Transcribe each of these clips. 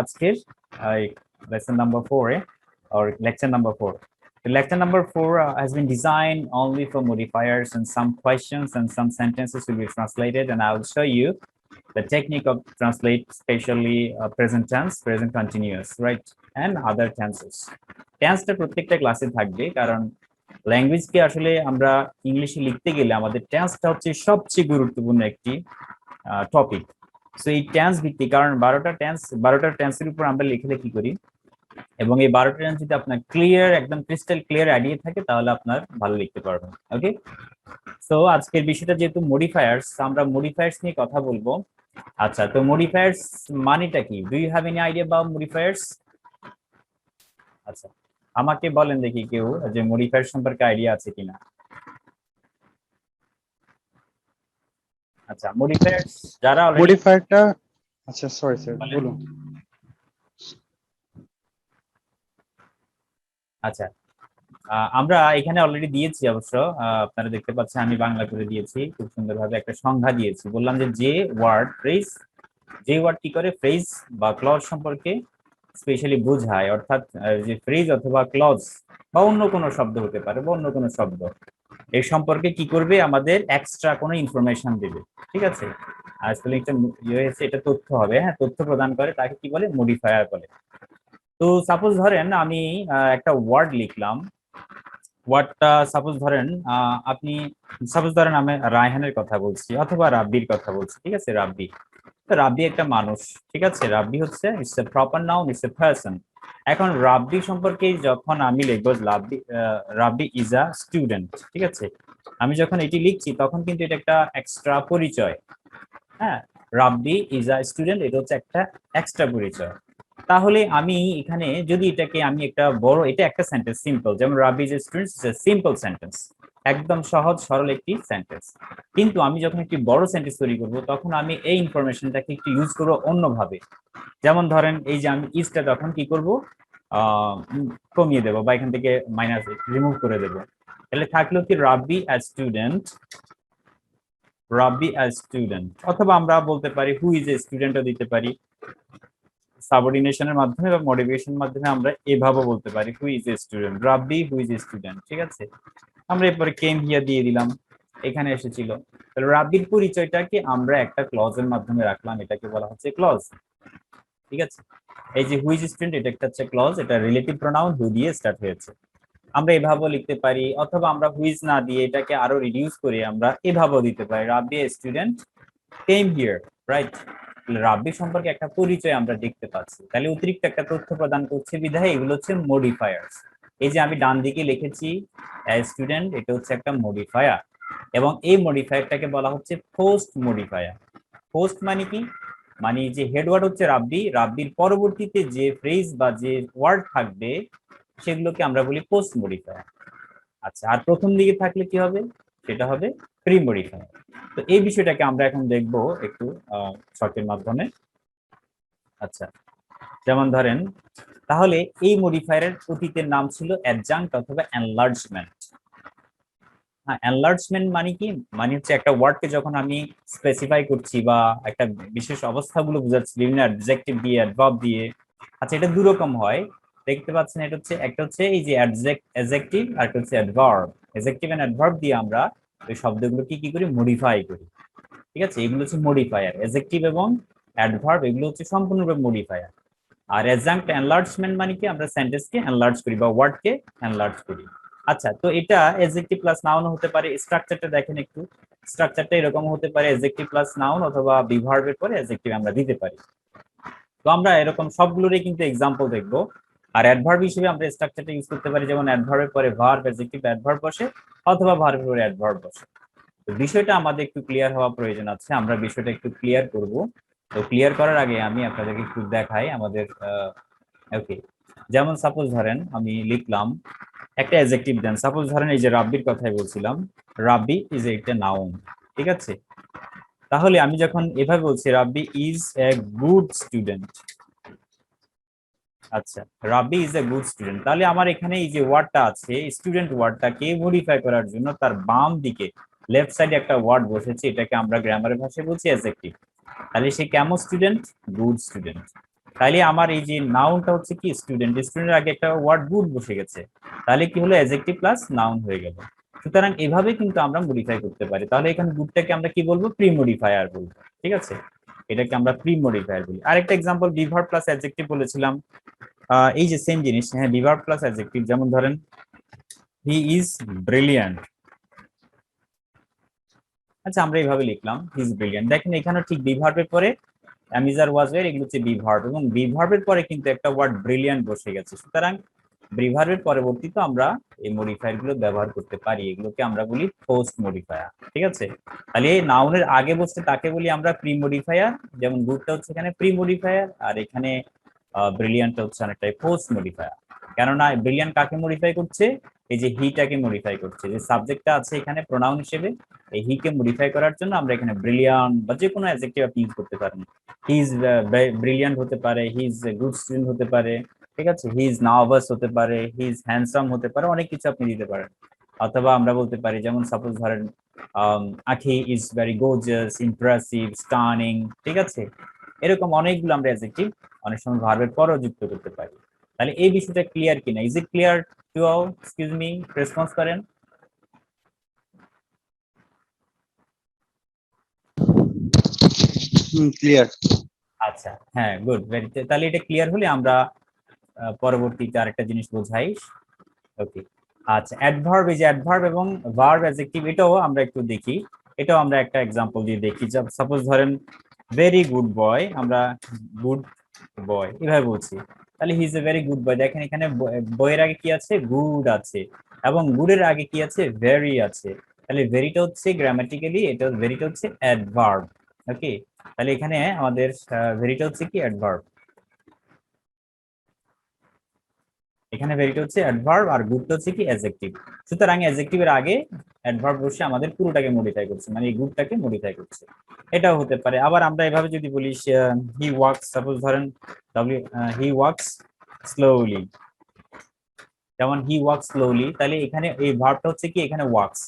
আজকের lesson number 4 or lecture number 4. The lecture number 4 has been designed only for modifiers, and some questions and some sentences will be translated, and I will show you the technique of translate, especially present tense, present continuous, right, and other tenses. টেন্সটা প্রত্যেকটা ক্লাসে থাকবে, কারণ ল্যাঙ্গুয়েজকে আসলে আমরা ইংলিশে লিখতে গেলে আমাদের টেন্সটা হচ্ছে সবচেয়ে গুরুত্বপূর্ণ একটি টপিক। সো এই টেন্স ভিত্তিক, কারণ 12টা টেন্সের উপর আমরা লেখালেখি করি, এবং এই 12টা টেন্স যদি আপনার ক্লিয়ার, একদম ক্রিস্টাল ক্লিয়ার আইডিয়া থাকে, তাহলে আপনার ভালো লিখতে পারবেন। ওকে, সো আজকের বিষয়টা যেহেতু মডিফায়ার্স, আমরা মডিফায়ার্স নিয়ে কথা বলবো। আচ্ছা, তো মডিফায়ার্স মানেটা কি? Do you have any idea about modifiers? আচ্ছা, আমাকে বলেন দেখি কেউ যে মডিফায়ার সম্পর্কে আইডিয়া আছে কিনা। আচ্ছা, মডিফায়ার্স যারা অলরেডি মডিফায়ারটা, আচ্ছা সরি স্যার বলুন। আচ্ছা, আমরা এখানে অলরেডি দিয়েছি, অবশ্য আপনারা দেখতে পাচ্ছেন আমি বাংলা করে দিয়েছি, খুব সুন্দরভাবে একটা সংজ্ঞা দিয়েছি। বললাম যে ওয়ার্ড ফ্রেজ, যে ওয়ার্ড কি করে ফ্রেজ বা ক্লজ সম্পর্কে স্পেশালি বোঝায়, অর্থাৎ যে ফ্রেজ অথবা ক্লজ বা অন্য কোনো শব্দ হতে পারে, বা অন্য কোনো শব্দ এই সম্পর্কে কি করবে, আমাদের এক্সট্রা কোনো ইনফরমেশন দেবে। ঠিক আছে, আর স্পেলিংটা হয়েছে, এটা তথ্য হবে, হ্যাঁ, তথ্য প্রদান করে, তাকে কি বলে? মডিফায়ার বলে। তো সাপোজ ধরেন আমি একটা ওয়ার্ড লিখলাম, ওয়ার্ডটা সাপোজ ধরেন আপনি সাপোজ ধরেন আমি রায়হানের কথা বলছি অথবা রাব্বির কথা বলছি। ঠিক আছে, রাব্বি, তো রাব্বি একটা মানুষ। ঠিক আছে, রাব্বি হচ্ছে it's a proper noun, it's a person. এখন রাব্বি সম্পর্কে যখন আমি লিখবো রাব্বি ইজ আ স্টুডেন্ট, ঠিক আছে, আমি যখন এটি লিখছি তখন কিন্তু এটা একটা এক্সট্রা পরিচয়। হ্যাঁ, রাব্বি ইজ আ স্টুডেন্ট, এটা হচ্ছে একটা এক্সট্রা পরিচয়। তাহলে আমি এখানে যদি এটাকে আমি একটা বড়, এটা একটা সেন্টেন্স সিম্পল, যেমন Rabbi is a student, simple sentence, একদম সহজ সরল একটি সেন্টেন্স। কিন্তু আমি যখন একটি বড় সেন্টেন্স তৈরি করব, তখন আমি এই ইনফরমেশনটাকে একটু ইউজ করবো অন্যভাবে। যেমন ধরেন এই যে আমি ইজটা তখন কি করব, কমিয়ে দেবো, বা এখান থেকে মাইনাস রিমুভ করে দেবো। তাহলে থাকলো কি রাব্বি অ্যাজ স্টুডেন্ট, রাব্বি অ্যাজ স্টুডেন্ট, অথবা আমরা বলতে পারি হু ইজ এ স্টুডেন্টও দিতে পারি, সাবঅর্ডিনেশনের মাধ্যমে বা মডিফিকেশনের মাধ্যমে আমরা এভাবে বলতে পারি who is a student, Rabbi who is a student. ঠিক আছে, আমরা এরপরে কেম হিয়ার দিয়ে দিলাম, এখানে এসেছিল। তাহলে রাব্বির পরিচয়টাকে আমরা একটা ক্লজের মাধ্যমে রাখলাম, এটাকে বলা হচ্ছে ক্লজ। ঠিক আছে, এই যে হু ইজ স্টুডেন্ট, এটা একটা হচ্ছে ক্লজ, এটা রিলেটিভ প্রোনাউন হু দিয়ে স্টার্ট হয়েছে। আমরা এভাবেও লিখতে পারি, অথবা আমরা হু ইজ না দিয়ে এটাকে আরো রিডিউস করে আমরা এভাবেও দিতে পারি, Rabbi a student came here, right. Rabbi সম্পর্কে একটা পরিচয় আমরা দেখতে পাচ্ছি, তাহলে অতিরিক্ত একটা তথ্য প্রদান করছে বিধায় এগুলো হচ্ছে মডিফায়ার্স। এই যে আমি ডান দিকে লিখেছি স্টুডেন্ট, এটা হচ্ছে একটা মডিফায়ার, এবং এই মডিফায়ারটাকে বলা হচ্ছে পোস্ট মডিফায়ার। পোস্ট মানে কি? মানে যে হেডওয়ার্ড হচ্ছে রাব্বি, রাব্বির পরবর্তীতে যে ফ্রেজ বা যে ওয়ার্ড থাকবে সেগুলোকে আমরা বলি পোস্ট মডিফায়ার। আচ্ছা, আর প্রথম দিকে থাকলে কি হবে? সেটা হবে প্রি মডিফায়ার। তো এই বিষয়টাকে আমরা এখন দেখব একটু শর্টের মাধ্যমে। আচ্ছা, যেমন ধরেন, তাহলে এই মডিফায়ারের অতীতের নাম ছিল অ্যাডজাঙ্ক্ট অথবা এনলার্জমেন্ট। হ্যাঁ, এনলার্জমেন্ট মানে কি? মানে হচ্ছে একটা ওয়ার্ডকে যখন আমি স্পেসিফাই করছি বা একটা বিশেষ অবস্থাগুলো বোঝাচ্ছি বিভিন্ন অ্যাডজেক্টিভ দিয়ে, অ্যাডভার্ব দিয়ে। আচ্ছা, এটা দু রকম হয়, দেখতে পাচ্ছেন, এটা হচ্ছে একটা হচ্ছে এই যে অ্যাডজেক্টিভ, আর একটা হচ্ছে অ্যাডভার্ব। অ্যাডজেক্টিভ এন্ড অ্যাডভার্ব দিয়ে আমরা ওই শব্দগুলোকে কি করি? মডিফাই করি। ঠিক আছে, এগুলো হচ্ছে মডিফায়ার। অ্যাডজেক্টিভ এবং অ্যাডভার্ব এগুলো হচ্ছে সম্পূর্ণরূপে মডিফায়ার। আর অ্যাডজাঙ্ক্ট এনলার্জমেন্ট মানে কি? আমরা সেন্টেন্সকে এনলার্জ করি বা ওয়ার্ডকে এনলার্জ করি। আচ্ছা, তো এটা অ্যাডজেক্টিভ প্লাস নাউন হতে পারে। স্ট্রাকচারটা দেখেন একটু, স্ট্রাকচারটা এরকম হতে পারে, অ্যাডজেক্টিভ প্লাস নাউন অথবা বিভার্বের পরে অ্যাডজেক্টিভ আমরা দিতে পারি। তো আমরা এরকম সবগুলোরই কিন্তু এক্সাম্পল দেখবো। আর অ্যাডভার্ব হিসেবে আমরা স্ট্রাকচারটা ইউজ করতে পারি, যেমন অ্যাডভার্বের পরে ভার্ব, অ্যাডজেক্টিভ অ্যাডভার্ব বসে, অথবা ভার্বের পরে অ্যাডভার্ব বসে। তো বিষয়টা আমাদের একটু ক্লিয়ার হওয়া প্রয়োজন আছে, আমরা বিষয়টা একটু ক্লিয়ার করব। তো ক্লিয়ার করার আগে আমি আপনাদেরকে একটু দেখাই আমাদের ওকে। যেমন সাপোজ ধরেন আমি লিখলাম একটা অ্যাডজেক্টিভ, দেন সাপোজ ধরেন এই যে রাব্বির কথাই বলছিলাম, রাব্বি ইজ একটা নাউন। ঠিক আছে, তাহলে আমি যখন এভাবে বলছি রাব্বি ইজ এ গুড স্টুডেন্ট, আচ্ছা, রাব্বি ইজ এ গুড স্টুডেন্ট, তাহলে আমার এখানে এই যে ওয়ার্ডটা আছে স্টুডেন্ট, ওয়ার্ডটাকে মডিফাই করার জন্য তার বাম দিকে লেফট সাইডে একটা ওয়ার্ড বসেছে, এটাকে আমরা গ্রামারের ভাষায় বলছি অ্যাডজেক্টিভ। তাহলে সে কেমন স্টুডেন্ট? Good student. তাহলে আমার এই যে নাউনটা হচ্ছে কি স্টুডেন্ট, স্টুডেন্টের আগে একটা ওয়ার্ড গুড বসে গেছে, তাহলে কি হলো অ্যাডজেক্টিভ প্লাস নাউন হয়ে গেল। সুতরাং এভাবে কিন্তু আমরা মডিফাই করতে পারি। তাহলে এখানে গুডটাকে আমরা কি বলবো, প্রি মডিফায়ার বলবো, ঠিক আছে, এটাকে আমরা প্রি মডিফায়ার বলি। আরেকটা এক্সাম্পল বিভার্ব প্লাস অ্যাডজেক্টিভ বলেছিলাম, এই যে সেম জিনিস, হ্যাঁ বিভার্ব প্লাস অ্যাডজেক্টিভ, যেমন ধরেন হি ইজ ব্রিলিয়ান্ট। আচ্ছা আমরা এইভাবে লিখলাম হি ইজ ব্রিলিয়ান্ট, দেখেন এখানে ঠিক বিভার্বের পরে অ্যামিজার ওয়াজ ওয়ার এগুলো হচ্ছে বিভার্ব, এবং বিভার্বের পরে কিন্তু একটা ওয়ার্ড ব্রিলিয়ান্ট বসে গেছে। সুতরাং বিভার্বের পরবর্তীতে আমরা এই মডিফায়ার গুলো ব্যবহার করতে পারি, এগুলোকে আমরা বলি পোস্ট মডিফায়ার, ঠিক আছে। তাহলে এই নাউনের আগে বসতে তাকে বলি আমরা প্রি মডিফায়ার, যেমন গুডটা হচ্ছে এখানে প্রি মডিফায়ার, আর এখানে ব্রিলিয়ান্টটা হচ্ছে অনেকটাই পোস্ট মডিফায়ার। কেননা ব্রিলিয়ান্ট কাকে মডিফাই করছে, এই যে হিটাকে মডিফাই করছে, যে সাবজেক্টটা আছে এখানে প্রোনাউন হিসেবে, এই হি কে মডিফাই করার জন্য আমরা এখানে ব্রিলিয়ান্ট বা যে কোনো অ্যাডজেক্টিভ আপনি ইউজ করতে পারেন। হি ইজ ব্রিলিয়ান্ট হতে পারে, হি ইজ গুড স্টুডেন্ট হতে পারে, ঠিক আছে, হি ইজ নার্ভাস হতে পারে, হি ইজ হ্যান্ডসাম হতে পারে, অনেক কিছু আপনি দিতে পারেন। অথবা আমরা বলতে পারি, যেমন সাপোজ ধরেন আখি is very gorgeous, impressive, stunning, ঠিক আছে, এরকম অনেকগুলো আমরা অ্যাডজেক্টিভ অনেক সময় ভার্বের পরও যুক্ত করতে পারি। তাহলে এই বিষয়টা ক্লিয়ার কিনা, is it clear to all? Excuse me, response করেন। ক্লিয়ার। আচ্ছা হ্যাঁ গুড, ভেরি, তাহলে এটা ক্লিয়ার হলে আমরা পরবর্তীতে আরেকটা জিনিস বোঝাই। ওকে, আচ্ছা অ্যাডভার্ব, এই যে অ্যাডভার্ব এবং ভার্ব অ্যাডজেক্টিভ, এটাও আমরা একটু দেখি, এটাও আমরা একটা এক্সাম্পল দিয়ে দেখি। সাপোজ ধরেন ভেরি গুড বয়, আমরা গুড বয় এভাবে বলছি, তাহলে হি is a very good boy. দেখেন এখানে বইয়ের আগে কি আছে, গুড আছে, এবং গুডের আগে কি আছে, ভেরি আছে। তাহলে ভেরিটা হচ্ছে গ্রামাটিক্যালি, এটা ভেরিটা হচ্ছে অ্যাডভার্ব। ওকে, তাহলে এখানে আমাদের ভেরিটা হচ্ছে কি অ্যাডভার্ব, এখানে ভেরিটা হচ্ছে অ্যাডভার্ব আর গুডটা হচ্ছে কি অ্যাডজেক্টিভ। সুতরাং অ্যাডজেক্টিভের আগে অ্যাডভার্ব বসে আমাদের পুরোটাকে মডিফাই করছে, মানে এই গুডটাকে মডিফাই করছে, এটাও হতে পারে। আবার আমরা এভাবে যদি বলি হি ওয়াক্স, সাপোজ ধরেন হি ওয়াক্স স্লোলি, যেমন হি ওয়াক্স স্লোলি, তাহলে এখানে এই ভার্বটা হচ্ছে কি এখানে ওয়াক্স,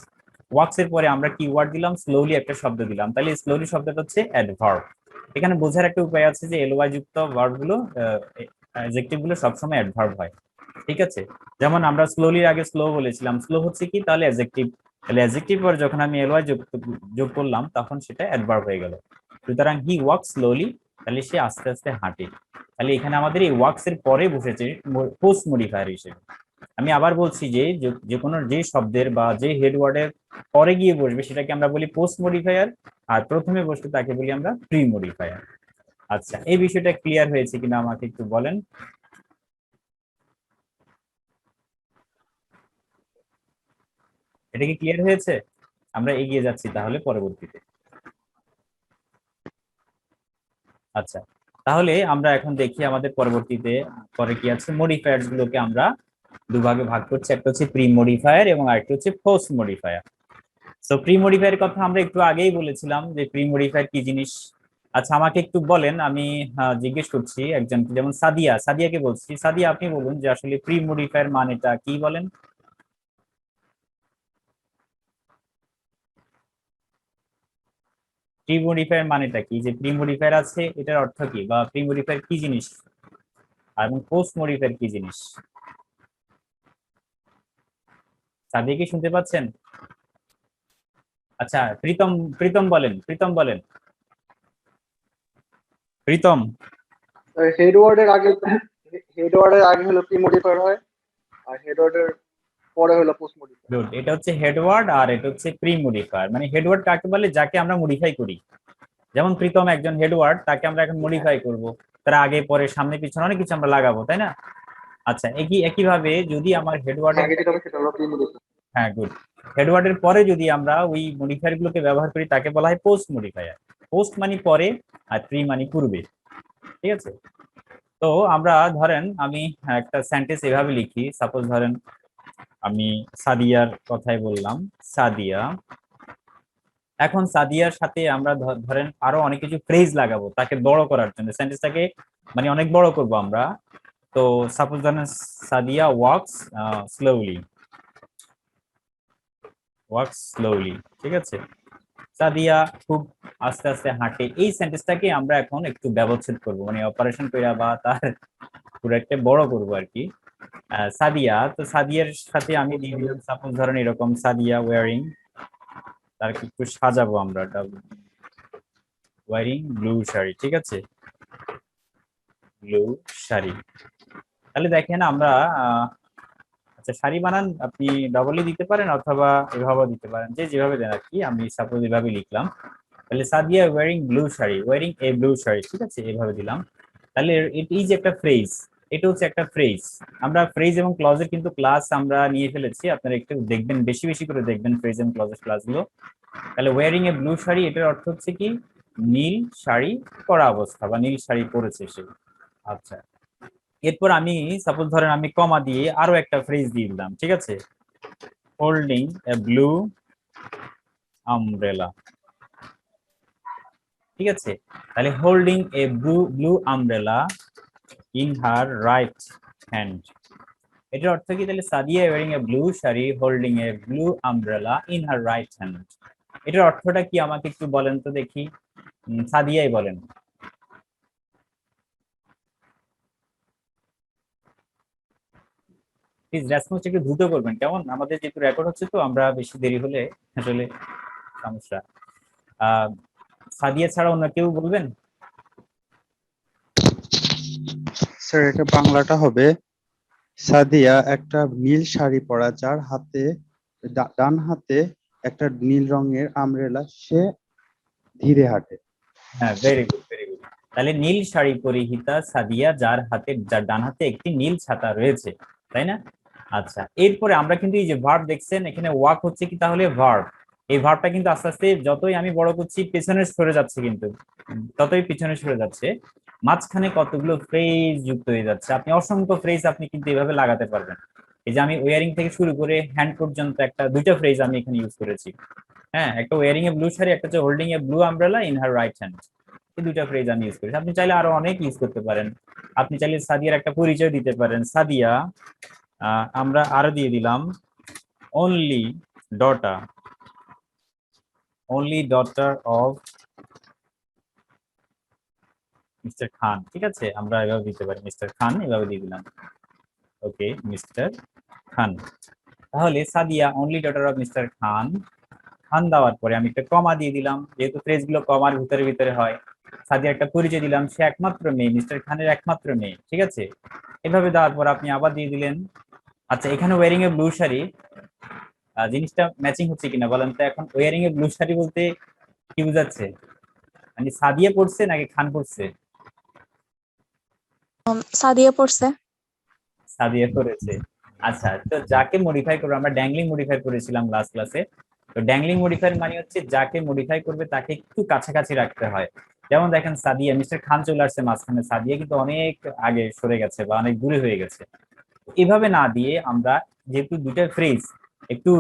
ওয়াক্স এর পরে আমরা কি ওয়ার্ড দিলাম, স্লোলি একটা শব্দ দিলাম, তাহলে স্লোলি শব্দটা হচ্ছে অ্যাডভার্ব। এখানে বোঝার একটা উপায় আছে যে এলওয়াই যুক্ত ভার্ব গুলো, অ্যাডজেক্টিভ গুলো সবসময় অ্যাডভার্ব হয়, ঠিক আছে। যেমন আমরা স্লোলির আগে স্লো বলেছিলাম, স্লো হচ্ছে কি তাহলে অ্যাডজেক্টিভ, তাহলে অ্যাডজেক্টিভ পরে যখন আমি এলওয়াই যোগ করলাম তখন সেটা অ্যাডভার্ব হয়ে গেল। সুতরাং হি ওয়াক স্লোলি, তাহলে সে আস্তে আস্তে হাঁটে, তাহলে এখানে আমাদের এই ওয়াক্স এর পরে বসেছে পোস্ট মডিফায়ার হিসেবে। আমি আবার বলছি যে যে কোনো যে শব্দের বা যে হেড ওয়ার্ডের পরে গিয়ে বসবে সেটাকে আমরা বলি পোস্ট মডিফায়ার, আর প্রথমে বসবে তাকে বলি আমরা প্রি মডিফায়ার। আচ্ছা এই বিষয়টা ক্লিয়ার হয়েছে কিনা আমাকে একটু বলেন। এটা কি ক্লিয়ার হয়েছে? আমরা এগিয়ে যাচ্ছি তাহলে পরবর্তীতে। আচ্ছা, তাহলে আমরা এখন দেখি আমাদের পরবর্তীতে পরে কি আছে, মডিফায়ার্স গুলোকে আমরা দুভাগে ভাগ করছি, একটা হচ্ছে প্রি মডিফায়ার এবং আরেকটা হচ্ছে post modifier. So pre modifier কথা আমরা একটু আগেই বলেছিলাম যে প্রি মডিফায়ার কি জিনিস। আচ্ছা আমাকে একটু বলেন, আমি জিজ্ঞেস করছি একজন, যেমন সাদিয়া, সাদিয়াকে বলছি, সাদিয়া আপনি বলুন যে আসলে প্রি মডিফায়ার মানেটা কি, বলেন। প্রি মডিফায়ার মানেটা কি, যে প্রি মডিফায়ার আছে এটার অর্থ কি, বা প্রি মডিফায়ার কি জিনিস, আর এবং পোস্ট মডিফায়ার কি জিনিস? সাদিয়া কি শুনতে পাচ্ছেন? আচ্ছা প্রীতম, প্রীতম বলেন, প্রীতম বলেন, প্রীতম। হেড ওয়ার্ডের আগে হেড ওয়ার্ডের আগে হলো প্রি মডিফায়ার হয়, আর হেড ওয়ার্ডের পরে হলো পোস্ট মডিফায়ার। গুড, এটা হচ্ছে হেডওয়ার্ড আর এটা হচ্ছে প্রি মডিফায়ার। মানে হেডওয়ার্ড কাকে বলে, যাকে আমরা মডিফাই করি, যেমন প্রীতম একজন হেডওয়ার্ড, তাকে আমরা এখন মডিফাই করব, তার আগে পরে সামনে পিছনে অনেক কিছু আমরা লাগাবো, তাই না? আচ্ছা একইভাবে যদি আমার হেডওয়ার্ডের, আগে যেটা হবে সেটা হলো প্রি মডিফায়ার। হ্যাঁ গুড, হেডওয়ার্ডের পরে যদি আমরা ওই মডিফায়ার গুলোকে ব্যবহার করি তাকে বলা হয় পোস্ট মডিফায়ার। পোস্ট মানে পরে, আর প্রি মানে পূর্বে, ঠিক আছে। তো আমরা ধরেন আমি একটা সেন্টেন্স এভাবে লিখি, সাপোজ ধরেন আমি সাদিয়ার কথাই বললাম, সাদিয়া, এখন সাদিয়ার সাথে আমরা ধরেন আরো অনেক কিছু ফ্রেজ লাগাবো তাকে বড় করার জন্য, সেন্টেন্সটাকে মানে অনেক বড় করব আমরা। তো সাপোজ ধরেন Sadia wax slowly, wax slowly, ঠিক আছে। সাদিয়া খুব আস্তে আস্তে হাঁটে, এই সেন্টেন্সটাকে আমরা এখন একটু ব্যবচ্ছেদ করব, মানে অপারেশন কইরা বা তার পুরো একটা বড় করবো আর কি। সাদিয়া, তো সাদিয়ার সাথে আমি দিয়ে দিলাম সাপোজ ধরেন এরকম, সাদিয়া ওয়ারিং, তার একটু সাজাবো আমরা, ওয়ারিং ব্লু শাড়ি, ঠিক আছে, ব্লু শাড়ি। তাহলে দেখেন আমরা আচ্ছা, শাড়ি বানান আপনি ডবলই দিতে পারেন অথবা এভাবেও দিতে পারেন, যে যেভাবে দেন আর কি। আমি সাপোজ এভাবে লিখলাম, তাহলে Sadia wearing blue sari, wearing a blue sari, ঠিক আছে, এভাবে দিলাম। তাহলে এই যে একটা ফ্রেজ, এটা হচ্ছে একটা ফ্রেজ। আমরা ফ্রেজ এবং ক্লজের কিন্তু ক্লাস আমরা নিয়ে ফেলেছি, আপনারা একটু দেখবেন, বেশি বেশি করে দেখবেন ফ্রেজ এবং ক্লজের ক্লাসগুলো। তাহলে ওয়ারিং এ ব্লু শাড়ি, এটার অর্থ হচ্ছে কি নীল শাড়ি পরা অবস্থা বা নীল শাড়ি পরেছে সে। আচ্ছা, এরপর আমি সাপোজ ধরেন আমি কমা দিয়ে আরো একটা ফ্রেজ দিয়ে দিলাম, ঠিক আছে, হোল্ডিং এ ব্লু আমব্রেলা, ঠিক আছে। তাহলে holding a blue umbrella in her right hand, এটার অর্থ কি? তাহলে Sadia wearing a blue sari holding a blue umbrella in her right hand, এটার অর্থটা কি আমাকে একটু বলেন তো দেখি, সাদিয়াই বলেন। প্লিজ রেসপন্স একটু দ্রুত করবেন, কেমন? আমাদের যেহেতু রেকর্ড হচ্ছে, তো আমরা বেশি দেরি হলে আসলে সমস্যা। সাদিয়া ছাড়া অন্য কেউ বলবেন? স্যার এটা বাংলাটা হবে, সাদিয়া একটা নীল শাড়ি পরা, যার হাতে ডান হাতে একটা নীল রঙের আমব্রেলা, সে ধীরে হাঁটে। হ্যাঁ, ভেরি গুড, ভেরি গুড। তাহলে নীল শাড়ি পরিহিতা সাদিয়া, যার ডান হাতে একটি নীল ছাতা রয়েছে, তাই না? আচ্ছা, এরপরে আমরা কিন্তু এই যে ভার্ব দেখছেন, এখানে ওয়াক হচ্ছে কি তাহলে ভার্ব। এই ভার্বটা কিন্তু আস্তে আস্তে যতই আমি বড় করছি পেছনে সরে যাচ্ছে, কিন্তু ততই পিছনে সরে যাচ্ছে, মাঝখানে কতগুলো ফ্রেজ যুক্ত হয়ে যাচ্ছে। আপনি অসংখ্য ফ্রেজ আপনি কিন্তু এভাবে লাগাতে পারবেন। এই যে আমি ওয়ারিং থেকে শুরু করে হ্যান্ড পর্যন্ত একটা দুইটা ফ্রেজ আমি এখানে ইউজ করেছি। হ্যাঁ, একটা ওয়ারিং এ ব্লু শাড়ি, একটা হচ্ছে holding a blue umbrella in her right hand, এই দুইটা ফ্রেজ আমি ইউজ করেছি। আপনি চাইলে আরো অনেক ইউজ করতে পারেন। আপনি চাইলে সাদিয়ার একটা পরিচয় দিতে পারেন, সাদিয়া, আমরা আরো দিয়ে দিলাম only daughter, only daughter of mister Khan, ঠিক আছে, আমরা এভাবে দিতে পারি, মিস্টার খান এভাবে দিয়ে দিলাম। Okay, mister Khan. তাহলে Sadia only daughter of mister Khan, Khan দেওয়ার পরে আমি একটা কমা দিয়ে দিলাম, যেহেতু ফ্রেজ গুলো কমার ভিতরে ভিতরে হয়। সাদিয়া একটা পরিচয় দিলাম, সে একমাত্র মেয়ে, মিস্টার খানের একমাত্র মেয়ে, ঠিক আছে। এভাবে দেওয়ার পর আপনি আবার দিয়ে দিলেন। আচ্ছা, এখানে ওয়ারিং এ ব্লু শাড়ি, জিনিসটা ম্যাচিং হচ্ছে কিনা বলেন তো। এখন ওয়ারিং এ ব্লু শাড়ি বলতে কি বোঝাচ্ছে? মানে সাদিয়া পড়ছে নাকি খান পড়ছে? সাদিয়া পড়ছে। সাদিয়া করেছে। আচ্ছা, তো যাকে মডিফাই করবে, আমরা ড্যাংলিং মডিফাই করেছিলাম লাস্ট ক্লাসে। তো ড্যাংলিং মডিফায়ার মানে হচ্ছে যাকে মডিফাই করবে তাকে একটু কাছাকাছি রাখতে হয়। যেমন দেখেন সাদিয়া, মিস্টার খান চলে আসছে মাঝখানে, সাদিয়া কিন্তু অনেক আগে সরে গেছে বা অনেক দূরে হয়ে গেছে। এভাবে না দিয়ে আমরা, যেহেতু দুইটা ফ্রেজ একটু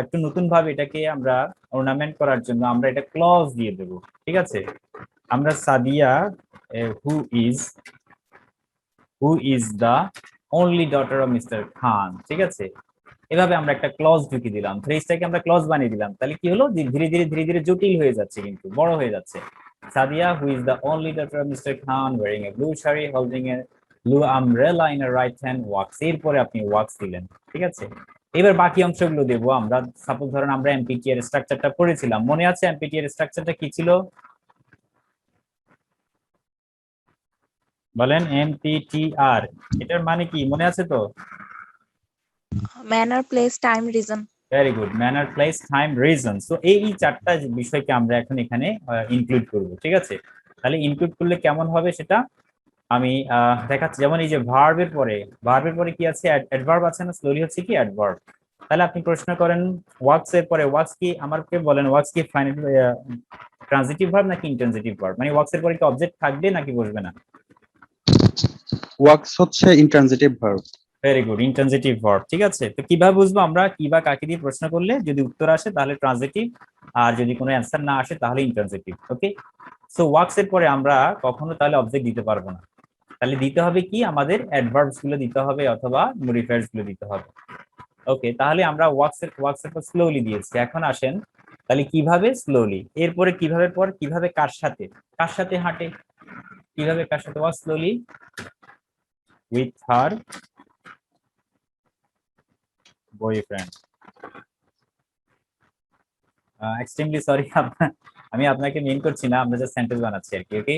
একটু নতুন ভাবে এটাকে আমরা অর্নামেন্ট করার জন্য আমরা এটা ক্লজ দিয়ে দেব, ঠিক আছে। আমরা Sadia who is the only daughter of mister Khan, ঠিক আছে, এভাবে আমরা একটা ক্লজ ঢুকিয়ে দিলাম, ফ্রেজটাকে আমরা ক্লজ বানিয়ে দিলাম। তাহলে কি হলো, যে ধীরে ধীরে ধীরে ধীরে জটিল হয়ে যাচ্ছে, কিন্তু বড় হয়ে যাচ্ছে। Sadia who is the only daughter of mister Khan wearing a blue sari holding a blue umbrella in a right hand walks, এরপরে আপনি ওয়াক্স দিলেন, ঠিক আছে। এবার বাকি অংশগুলো দেবো আমরা। সাপোজ ধরেন আমরা এমপিটি এর স্ট্রাকচারটা পড়েছিলাম, মনে আছে এমপিটি এর স্ট্রাকচারটা কি ছিল? বলেন, এমপিটিআর এটার মানে কি মনে আছে তো? Manner, place, time, reason. Very good, manner, place, time, reason. So এই চারটা বিষয়কে আমরা এখন এখানে ইনক্লুড করব, ঠিক আছে। তাহলে ইনক্লুড করলে কেমন হবে সেটা আমি দেখাচ্ছি। যেমন এই যে ভার্বের পরে কি আছে? অ্যাডভার্ব আছে না, স্লোলি হচ্ছে কি অ্যাডভার্ব। তাহলে আপনি প্রশ্ন করেন ওয়ার্কস এর পরে, ওয়ার্কস কি, আমাকে বলেন ওয়ার্কস কি ফাইনাল ট্রানজিটিভ ভার্ব নাকি ইন্ট্রানজিটিভ ভার্ব? মানে ওয়ার্কস এর পরে কি অবজেক্ট থাকবে নাকি বসবে না? ওয়াক্স হচ্ছে intransitive verb. Very good, intransitive verb, ঠিক আছে। তো কিভাবে বুঝবো আমরা, কি বা কাকে দিয়ে প্রশ্ন করলে যদি উত্তর আসে তাহলে ট্রানজিটিভ, আর যদি কোনো অ্যান্সার না আসে তাহলে ইন্ট্রানজিটিভ। ওকে, সো ওয়ার্কস এর পরে আমরা কখনো তাহলে অবজেক্ট দিতে পারবো না। তাহলে দিতে হবে কি, আমাদের অ্যাডভার্বস গুলো দিতে হবে অথবা মডিফায়ার্স গুলো দিতে হবে। ওকে, তাহলে আমরা ওয়ার্কস এর পর স্লোলি দিয়েছি। এখন আসেন তাহলে কিভাবে? স্লোলি। এরপরে কিভাবে পর? কিভাবে কার সাথে? কার সাথে হাঁটে? কিভাবে কার সাথে? Walk slowly with her boyfriend. Extremely sorry, আমি আপনাকে মেন করছি না, আমরা জাস্ট সেন্টেন্স বানাচ্ছি আর কি। ওকে,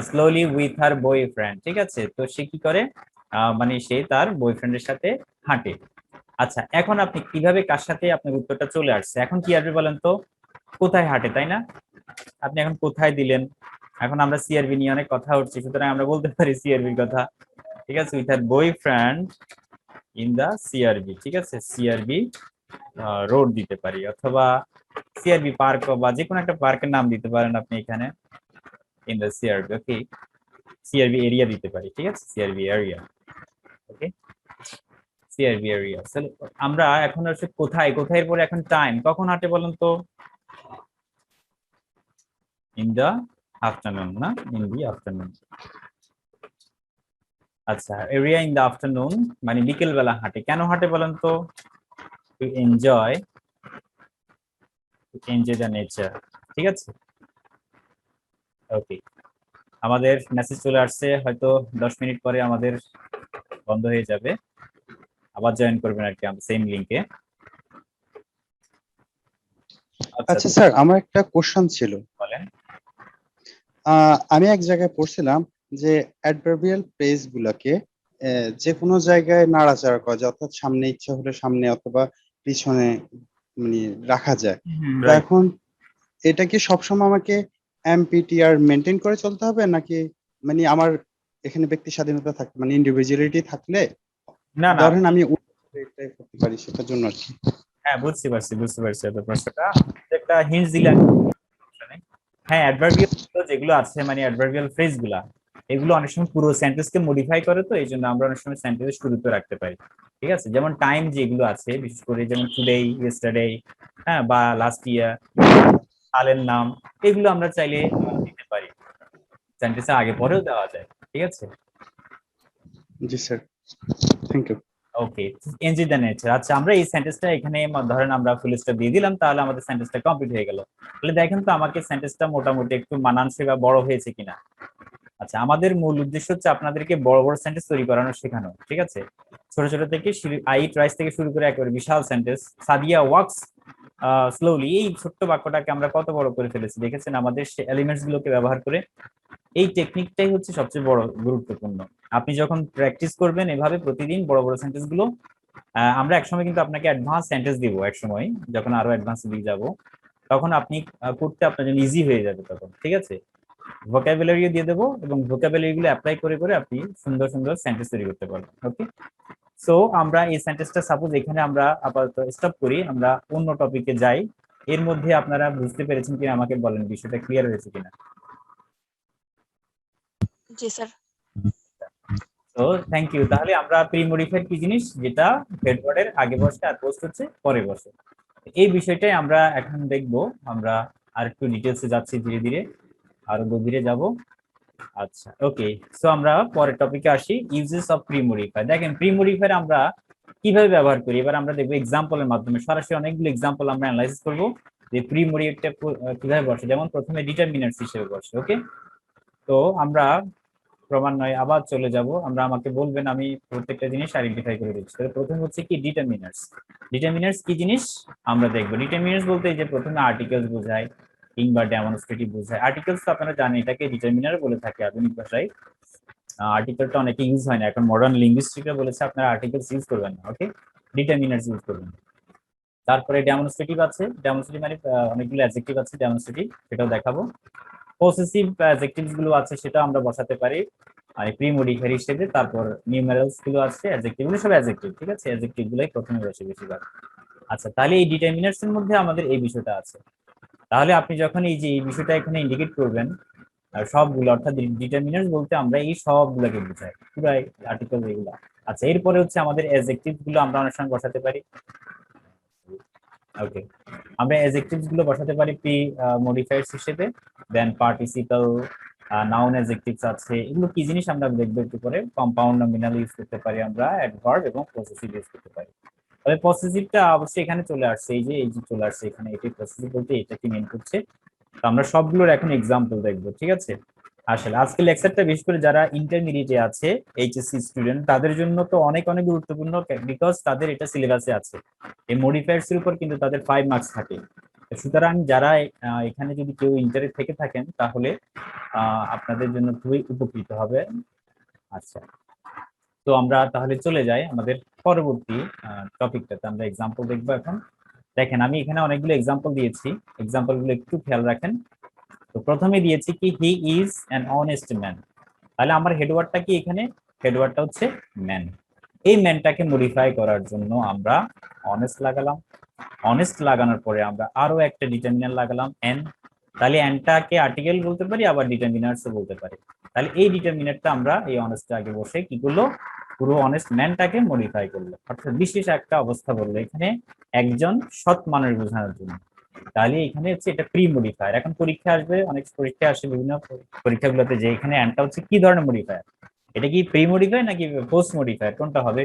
স্লোলি উইথ হার বয়ফ্রেন্ড, ঠিক আছে। তো সে কি করে? মানে সে তার বয়ফ্রেন্ডের সাথে হাঁটে। আচ্ছা, এখন আপনি কিভাবে কার সাথে, আপনার উত্তরটা চলে আসছে। এখন কি আসবে বলেন তো? কোথায় হাঁটে, তাই না? আপনি এখন কোথায় দিলেন? এখন আমরা সিআরবি নিয়ে অনেক কথা উঠছি, সুতরাং আমরা বলতে পারি সিআরবির কথা, ঠিক আছে। With her boyfriend in the CRB, ঠিক আছে। সিআরবি রোড দিতে পারি, অথবা সিআরবি পার্ক বা যে কোনো একটা পার্কের নাম দিতে পারেন আপনি এখানে, in the CRB. Okay, CRB area দিতে পারি, ঠিক আছে। CRB area, okay, CRB area. আমরা এখন হচ্ছে কোথায়, কোথায় পরে এখন টাইম, কখন হাঁটে বলেন তো? ইন দা আফটারনুন, না ইন দি আফটারনুন। আচ্ছা, এরিয়া ইন দা আফটারনুন মানে বিকেল বেলা হাঁটে। কেন হাঁটে বলেন তো? টু এনজয়, দ্য নেচার, ঠিক আছে। ওকে, আমাদের মেসেজ চলে আসছে, হয়তো 10 মিনিট পরে আমাদের বন্ধ হয়ে যাবে, আবার জয়েন করবেন আর কি সেম লিংকে। আচ্ছা, আচ্ছা স্যার, আমার একটা কোশ্চেন ছিল। বলেন। আমি এক জায়গায় পড়ছিলাম যে অ্যাডভার্বিয়াল ফ্রেজ গুলাকে যে কোনো জায়গায় নাড়াচাড়া করা যায়, অর্থাৎ সামনে ইচ্ছা হলে সামনে অথবা পিছনে মানে রাখা যায়। তো রাইট। এখন এটা কি সবসময় আমাকে এমপিটিআর মেনটেন করে চলতে হবে, নাকি মানে আমার এখানে ব্যক্তি স্বাধীনতা থাকবে, মানে ইন্ডিভিজুয়ালিটি থাকলে না না, ধরেন আমি এটাই করতে পারি, সেটার জন্য আর কি। হ্যাঁ বুঝতে পারছি, বুঝতে পারছি আপনার প্রশ্নটা। একটা হিন্টস দিলেন। হ্যাঁ, অ্যাডভার্বিয়াল যেগুলো আছে, মানে অ্যাডভার্বিয়াল ফ্রেজ গুলা, এগুলো অনেক সময় পুরো সেন্টেন্সকে মডিফাই করে, তো এই জন্য আমরা অনেক সময় সেন্টেন্সের শুরুতে রাখতে পারি, ঠিক আছে। যেমন টাইম যেগুলো আছে, বিশেষ করে যেমন টুডে, ইয়েস্টারডে, হ্যাঁ, বা লাস্ট ইয়ার, সালের নাম, এগুলো আমরা চাইলে দিতে পারি, সেন্টেন্সের আগে পরেও দেওয়া যায়, ঠিক আছে। জি sir, thank you. Okay, enjoy the nature. আচ্ছা, আমরা এই সেন্টেন্সটা এখানে ধরেন আমরা ফুল স্টপ দিয়ে দিলাম, তাহলে আমাদের সেন্টেন্সটা কমপ্লিট হয়ে গেল। তাহলে দেখেন তো আমাকে সেন্টেন্সটা মোটামুটি একটু মানানসই বা বড় হয়েছে কিনা। আচ্ছা, আমাদের মূল উদ্দেশ্য হচ্ছে আপনাদেরকে বড় বড় সেন্টেন্স তৈরি করানো, শেখানো, ঠিক আছে। ছোট ছোট থেকে আই ট্রাইস থেকে শুরু করে একেবারে বিশাল সেন্টেন্স, সাদিয়া ওয়ার্কস স্লোলি, এই ছোট্ট বাক্যটাকে আমরা কত বড় করে ফেলেছি দেখেছেন, আমাদের এলিমেন্টস গুলোকে ব্যবহার করে। এই টেকনিকটাই হচ্ছে সবচেয়ে বড় গুরুত্বপূর্ণ। আপনি যখন প্র্যাকটিস করবেন এভাবে প্রতিদিন বড় বড় সেন্টেন্স গুলো, আমরা একসময় কিন্তু আপনাকে অ্যাডভান্স সেন্টেন্স দিব, একসময় যখন আরো অ্যাডভান্স দিয়ে যাব, তখন আপনি করতে আপনার জন্য ইজি হয়ে যাবে তখন, ঠিক আছে। ভোকাবুলারিও দিয়ে দেবো, এবং ভোকাবুলারি গুলো অ্যাপ্লাই করে করে আপনি সুন্দর সুন্দর সেন্টেন্স তৈরি করতে পারবেন। ওকে, সো আমরা এই সেন্টেন্সটা সাপোজ এখানে আমরা আপাতত স্টপ করি, আমরা অন্য টপিকে যাই। এর মধ্যে আপনারা বুঝতে পেরেছেন কিনা আমাকে বলেন, বিষয়টা ক্লিয়ার হয়েছে কিনা। জি স্যার। তো থ্যাংক ইউ। তাহলে আমরা প্রি মডিফাইড কি জিনিস, যেটা হেড ওয়ার্ডের আগে বসে আর পোস্ট হচ্ছে পরে বসে, এই বিষয়টাই আমরা এখন দেখব। আমরা আর একটু ডিটেলসে যাচ্ছি, ধীরে ধীরে আরো গভীরে যাব। আচ্ছা, ওকে, সো আমরা পরের টপিকে আসি, ইউজেস অফ প্রি মডিফাই। দেখেন প্রি মডিফায়ার আমরা কিভাবে ব্যবহার করি, এবার আমরা দেখবো এক্সাম্পলের মাধ্যমে, সরাসরি অনেকগুলো এক্সাম্পল আমরা অ্যানালাইসিস করব যে প্রি মডিফাইটা কিভাবে বসে। যেমন প্রথমে ডিটারমিনান্টস হিসেবে বসে। ওকে, তো আমরা ক্রমান্বয়ে আবার চলে যাব, আমরা আমাকে বলবেন, আমি প্রত্যেকটা জিনিস আইডেন্টিফাই করে দিচ্ছি। তাহলে প্রথম হচ্ছে কি ডিটারমিনার্স। ডিটারমিনার্স কি জিনিস আমরা দেখবো। ডিটারমিনার্স বলতে এই যে প্রথমে আর্টিকেলস বোঝায় কিংবা ডেমনস্ট্রেটিভ বোঝায়। আর্টিকেলস তো আপনারা জানেন, এটাকে ডিটারমিনার বলে থাকে আধুনিক ভাষায়। আর্টিকেলটা অনেকে ইউজ হয় না, এখন মডার্ন লিঙ্গুইস্টিকরা বলেছে আপনারা আর্টিকেলস ইউজ করবেন না, ওকে, ডিটারমিনার্স ইউজ করবেন। তারপরে ডেমনস্ট্রেটিভ আছে, ডেমনস্ট্রেটিভ মানে অনেকগুলো অ্যাডজেক্টিভ আছে ডেমনস্ট্রেটিভ, সেটাও দেখাবো। পসেসিভ অ্যাডজেক্টিভস গুলো আছে, সেটা আমরা বসাতে পারি আর প্রি মডিফায়ার হিসেবে। তারপর নিউমেরালস গুলো আছে, অ্যাডজেক্টিভ গুলো সব অ্যাডজেক্টিভ, ঠিক আছে, অ্যাডজেক্টিভ গুলোই প্রথমে বসে বেশিরভাগ। আচ্ছা, তাহলে এই ডিটারমিনার্স এর মধ্যে আমাদের এই বিষয়টা আছে। তাহলে আপনি যখন এই যে এই বিষয়টা এখানে ইন্ডিকেট করবেন, আর সবগুলো, অর্থাৎ ডিটারমিনার্স বলতে আমরা এই সবগুলোকে বোঝাই, পুরাই আর্টিকেল এগুলো। আচ্ছা, এরপরে হচ্ছে আমাদের অ্যাডজেক্টিভ গুলো আমরা অনেক সময় বসাতে পারি। ওকে, আমরা অ্যাডজেক্টিভস গুলো বসাতে পারি প্রি মডিফায়ার্স হিসেবে। দেন পার্টিসিপল, নাউন অ্যাডজেক্টিভস আছে, এগুলো কি জিনিস আমরা দেখবো একটু পরে। কম্পাউন্ড নমিনাল ইউজ করতে পারি আমরা, অ্যাডভার্ব এবং পসেসিভ ইউজ করতে পারি। তবে পসেসিভটা অবশ্যই এখানে চলে আসছে, এই যে চলে আসছে এখানে, এটি পসেসিভ বলতে এটাকে মিন করছে। তো আমরা সবগুলোর এখন এক্সাম্পল দেখবো, ঠিক আছে। আসলে আজকে লেকচারটা বিশেষ করে যারা ইন্টারমিডিয়েটে আছে, এইচএসসি স্টুডেন্ট, তাদের জন্য তো অনেক অনেক গুরুত্বপূর্ণ, বিকজ তাদের এটা সিলেবাসে আছে। এই মডিফায়ার্স এর উপর কিন্তু তাদের 5 মার্কস থাকে। সুতরাং যারা এখানে যদি কেউ ইন্টারে থেকে থাকেন তাহলে আপনাদের জন্য খুবই উপকৃত হবে। আচ্ছা, তো আমরা তাহলে চলে যাই আমাদের পরবর্তী টপিকটাতে। আমরা এক্সাম্পল দেখবো এখন। দেখেন আমি এখানে অনেকগুলো এক্সাম্পল দিয়েছি, এক্সাম্পল গুলো একটু খেয়াল রাখেন। তো প্রথমে দিয়েছি কি he is an honest man, তাহলে আমার হেডওয়ার্ডটা কি এখানে, হেডওয়ার্ডটা হচ্ছে ম্যান। এই ম্যানটাকে মডিফাই করার জন্য আমরা অনেস্ট লাগালাম, অনেস্ট লাগানোর পরে আমরা আরো একটা ডিটারমিনার লাগালাম এন। তাহলে এনটাকে আর্টিকেল বলতে পারি, আবার ডিটারমিনার্সও বলতে পারি। তাহলে এই ডিটারমিনারটা আমরা এই অনেস্ট আগে বসে কি করলো, পুরো অনেস্ট ম্যানটাকে মডিফাই করলো, অর্থাৎ বিশেষ একটা অবস্থা বললো এখানে একজন সৎ মানুষ বোঝানোর জন্য। তাহলে এখানে হচ্ছে এটা প্রি মডিফায়ার। এখন পরীক্ষা আসবে, অনেক পরীক্ষা আসে বিভিন্ন পরীক্ষাগুলোতে, যে এখানে এনটা হচ্ছে কি ধরনের মডিফায়ার, এটা কি প্রি মডিফায়ার নাকি পোস্ট মডিফায়ার, কোনটা হবে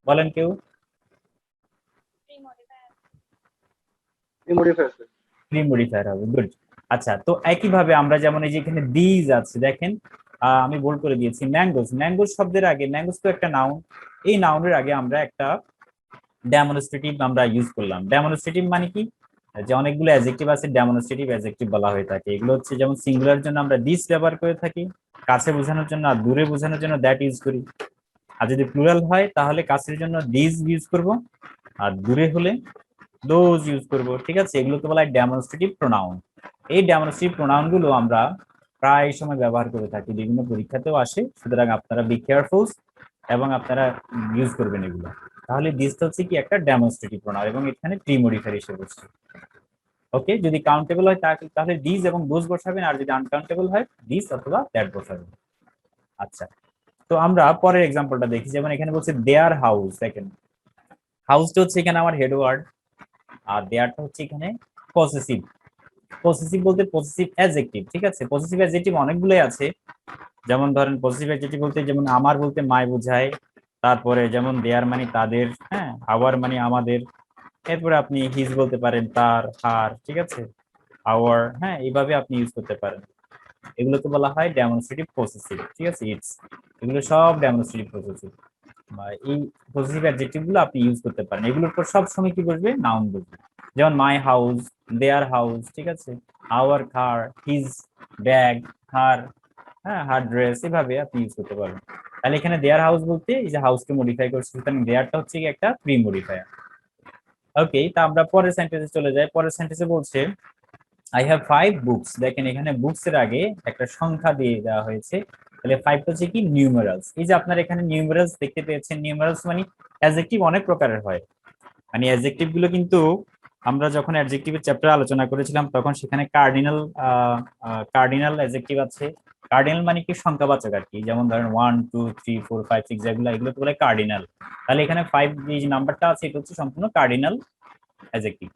বলেন কেউ? Modifier sir. প্রি মডিফায়ার হবে, গুড। আচ্ছা, তো একইভাবে আমরা যেমন এই যে এখানে দিজ আছে, দেখেন আমি বোল্ড করে দিয়েছি ম্যাঙ্গোস। ম্যাঙ্গোস শব্দের আগে, ম্যাঙ্গোস তো একটা নাউন, এই নাউনের আগে আমরা একটা ডেমনস্ট্রেটিভ আমরা ইউজ করলাম। ডেমনস্ট্রেটিভ মানে কি, যে অনেকগুলো অ্যাডজেক্টিভ আছে, ডেমনস্ট্রেটিভ অ্যাডজেক্টিভ বলা হয়ে থাকে। এগুলো হচ্ছে যেমন সিঙ্গুলার জন্য আমরা দিস ব্যবহার করে থাকি, কাছে বোঝানোর জন্য আর দূরে বোঝানোর জন্য দ্যাট ইউজ করি। আর যদি প্লুরাল হয় তাহলে কাছের জন্য দিস ইউজ করব, আর দূরে হলে দোজ ইউজ করব, ঠিক আছে। এগুলোকে বলা হয় ডেমনস্ট্রেটিভ প্রোনাউন। এই ডেমনস্ট্রেটিভ প্রোনাউন গুলো আমরা প্রায় সময় ব্যবহার করে থাকি, বিভিন্ন পরীক্ষাতেও আসে। সুতরাং আপনারা বি কেয়ারফুল এবং আপনারা ইউজ করবেন এগুলো। তাহলে দিস হচ্ছে কি একটা ডেমনস্ট্রেটিভ প্রোনাউন এবং এখানে প্রি মডিফায়ার হিসেবে বসছে। ওকে, যদি কাউন্টেবল হয় তাহলে দিস এবং দোজ বসাবেন, আর যদি আনকাউন্টেবল হয় দিস অথবা দ্যাট বসাবেন। আচ্ছা, তো আমরা পরের এক্সাম্পলটা দেখি। যেমন এখানে বলছে দেয়ার হাউস, দেখেন হাউসটা হচ্ছে এখানে আমার হেড ওয়ার্ড, আর দেয়ারটা হচ্ছে এখানে পসেসিভ। পসেসিভ বলতে পসেসিভ অ্যাডজেক্টিভ, ঠিক আছে। পসেসিভ অ্যাডজেক্টিভ অনেকগুলোই আছে, যেমন ধরেন পসেসিভ অ্যাডজেক্টিভ বলতে যেমন আমার বলতে মাই বোঝায়, তারপরে যেমন দেয়ার মানে তাদের, হ্যাঁ, আওয়ার মানে আমাদের, এরপরে আপনি হিজ বলতে পারেন তার, হার, ঠিক আছে, আওয়ার, হ্যাঁ, এইভাবে আপনি ইউজ করতে পারেন। এগুলোকে বলা হয় ডেমনস্ট্রেটিভ পসেসিভ, ঠিক আছে। ইটস, এগুলো সব ডেমনস্ট্রেটিভ পসেসিভ, বা এই পসেসিভ অ্যাডজেক্টিভ গুলো আপনি ইউজ করতে পারেন। এগুলোর পর সব সময় কি বসবে, নাউন বসবে। যেমন মাই হাউস, দেয়ার হাউস, ঠিক আছে, আওয়ার কার, হিজ ব্যাগ, হার, হ্যাঁ, হার ড্রেস, এভাবে আপনি ইউজ করতে পারবেন। তাহলে এখানে দেয়ার হাউস বলতে এই যে হাউসকে মডিফাই করছে, সুতরাং দেয়ারটা হচ্ছে কি একটা প্রি মডিফায়ার। ওকে, তা আমরা পরের সেন্টেন্সে চলে যাই। পরের সেন্টেন্সে বলছে আই হ্যাভ 5 বুকস। দেখেন এখানে বুকস এর আগে একটা সংখ্যা দিয়ে দেওয়া হয়েছে, তাহলে 5 হচ্ছে কি নিউমেরালস। এই যে আপনারা এখানে নিউমেরালস দেখতে পেয়েছেন, নিউমেরালস মানে অ্যাডজেক্টিভ অনেক প্রকারের হয়। মানে অ্যাডজেক্টিভ গুলো কিন্তু আমরা যখন অ্যাডজেক্টিভের চ্যাপ্টার আলোচনা করেছিলাম তখন সেখানে কার্ডিনাল অ্যাডজেক্টিভ আছে। কার্ডিনাল মানে কি সংখ্যাবাচক আর কি, যেমন ধরেন 1 2 3 4 5 6 এগুলো তো বলে কার্ডিনাল। তাহলে এখানে 5 যে নাম্বারটা আছে এটা হচ্ছে সম্পূর্ণ কার্ডিনাল অ্যাডজেক্টিভ।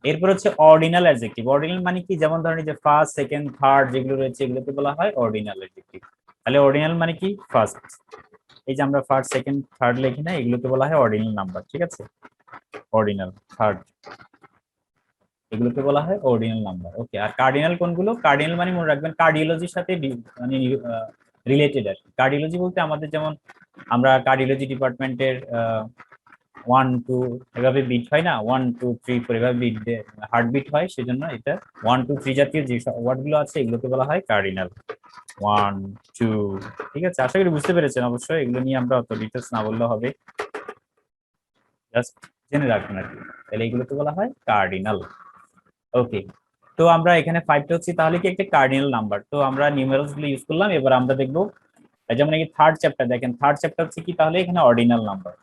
এরপর হচ্ছে অর্ডিনাল অ্যাডজেক্টিভ। অর্ডিনাল মানে কি, যেমন ধরেন যে ফার্স্ট সেকেন্ড থার্ড যেগুলো রয়েছে এগুলোকে বলা হয় অর্ডিনাল অ্যাডজেক্টিভ। তাহলে অর্ডিনাল মানে কি ফার্স্ট, এই যে আমরা ফার্স্ট সেকেন্ড থার্ড লিখি না, এগুলোকে বলা হয় অর্ডিনাল নাম্বার, ঠিক আছে। অর্ডিনাল থার্ড, এগুলোকে বলা হয় অর্ডিনাল নাম্বার। ওকে, আর কার্ডিনাল কোনগুলো, কার্ডিনাল মানে মনে রাখবেন কার্ডিওলজির সাথে মানে রিলেটেড আর কি। কার্ডিওলজি বলতে আমাদের যেমন আমরা কার্ডিওলজি ডিপার্টমেন্টের 1 2 এভাবে বিট হয় না, 1 2 3 4 এভাবে বিট হার্ট বিট হয়, সেজন্য এটা 1 2 3 জাতীয় যে ওয়ার্ড গুলো আছে এগুলোকে বলা হয় কার্ডিনাল। 1 2, ঠিক আছে। আশা করি বুঝতে পেরেছেন। অবশ্যই এগুলো নিয়ে আমরা অত ডিটেলস না বললেও হবে, জাস্ট জেনে রাখবেন আর কি। তাহলে এগুলোকে বলা হয় কার্ডিনাল। ওকে, তো আমরা এখানে 5টা হচ্ছে তাহলে কি একটা কার্ডিনাল নাম্বার। তো আমরা নিউমেরালস গুলো ইউজ করলাম। এবার আমরা দেখবো যেমন এই থার্ড চ্যাপ্টার, দেখেন থার্ড চ্যাপ্টার হচ্ছে কি, তাহলে এখানে অর্ডিনাল নাম্বার।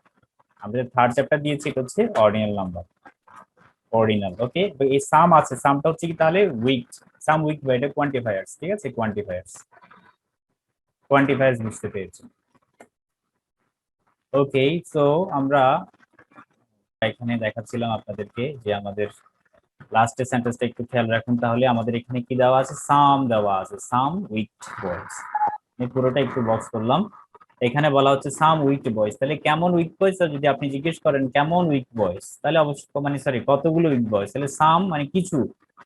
আমরা থার্ড চ্যাপ্টার দিয়েছি, এটা হচ্ছে অর্ডিনাল নাম্বার, অর্ডিনাল। ওকে, তো এই সাম আছে, সামটা হচ্ছে কি তাহলে উইক, সাম উইক বা এটা কোয়ান্টিফায়ার্স, ঠিক আছে, কোয়ান্টিফায়ার্স, কোয়ান্টিফায়ার্স বুঝতে পেরেছি। ওকে, সো আমরা এখানে দেখাচ্ছিলাম আপনাদেরকে যে আমাদের লাস্টের সেন্টেন্সটা একটু খেয়াল রাখুন। তাহলে আমাদের এখানে কি দেওয়া আছে, সাম দেওয়া আছে, সাম উইক ওয়ার্ডস। আমি পুরোটা একটু বক্স করলাম। এখানে বলা হচ্ছে সাম উইক বয়েস, তাহলে কেমন উইক বয়েস, যদি আপনি জিজ্ঞেস করেন কেমন উইক বয়েস, তাহলে অবশ্যই মানে সরি কতগুলো উইক বয়েস, তাহলে সাম মানে কিছু,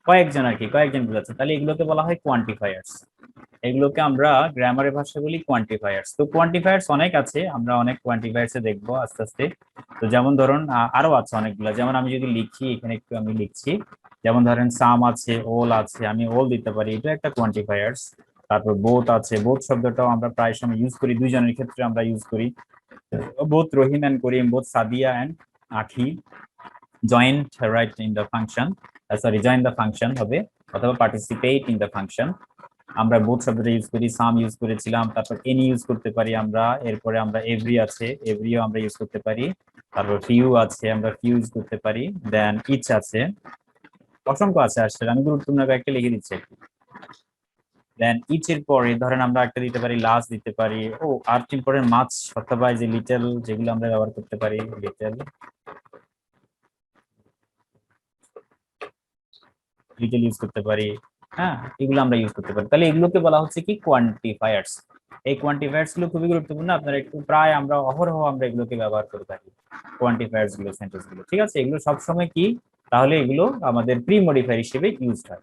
কয়েকজন আর কি, কয়েকজন বোঝাচ্ছে, তাহলে এগুলোকে বলা হয় কোয়ান্টিফায়ার্স। এগুলোকে আমরা গ্রামারের ভাষায় বলি কোয়ান্টিফায়ার্স। তো কোয়ান্টিফায়ার্স অনেক আছে, আমরা অনেক কোয়ান্টিফায়ার্স দেখবো আস্তে আস্তে। তো যেমন ধরুন আরো আছে অনেকগুলো, যেমন আমি যদি লিখি এখানে একটু আমি লিখছি, যেমন ধরেন সাম আছে, ওল আছে, আমি ওল দিতে পারি, এটা একটা কোয়ান্টিফায়ার্স। তারপর বোথ আছে, বোথ শব্দটাও আমরা প্রায় সময় ইউজ করি, দুইজনের ক্ষেত্রে আমরা ইউজ করি। Both Rahim and Karim, both Sadia and Akhi joint right in the function, sorry join the function হবে, অথবা পার্টিসিপেট ইন দ্য ফাংশন। আমরা বোথ শব্দটা ইউজ করি, সাম ইউজ করেছিলাম, তারপর এনি ইউজ করতে পারি আমরা, এরপরে আমরা এভরি আছে, এভরিও আমরা ইউজ করতে পারি, তারপর ফিউ আছে, আমরা ফিউ ইউজ করতে পারি, দেন ইচ আছে, অসংখ্য আছে আসলে, আমি গুরুত্বপূর্ণ কয়েকটা লিখে দিচ্ছি। দেন ইচ এর পরে ধরেন আমরা একটা দিতে পারি, লাস্ট দিতে পারি, ও আর ইম্পর্টেন্ট মাছ অথবা যে লিটল, যেগুলো আমরা ব্যবহার করতে পারি, লিটল লিটল ইউজ করতে পারি। হ্যাঁ, এগুলো আমরা ইউজ করতে পারি, তাহলে এগুলোকে বলা হচ্ছে কি কোয়ান্টিফায়ার্স। এই কোয়ান্টিফায়ার্স গুলো খুবই গুরুত্বপূর্ণ, আপনারা একটু প্রায় আমরা অহরহ আমরা এগুলোকে ব্যবহার করে থাকি, কোয়ান্টিফায়ার্স গুলো, সেন্টেন্স গুলো, ঠিক আছে। এগুলো সবসময় কি, তাহলে এগুলো আমাদের প্রি মডিফায়ার হিসেবে ইউজ হয়।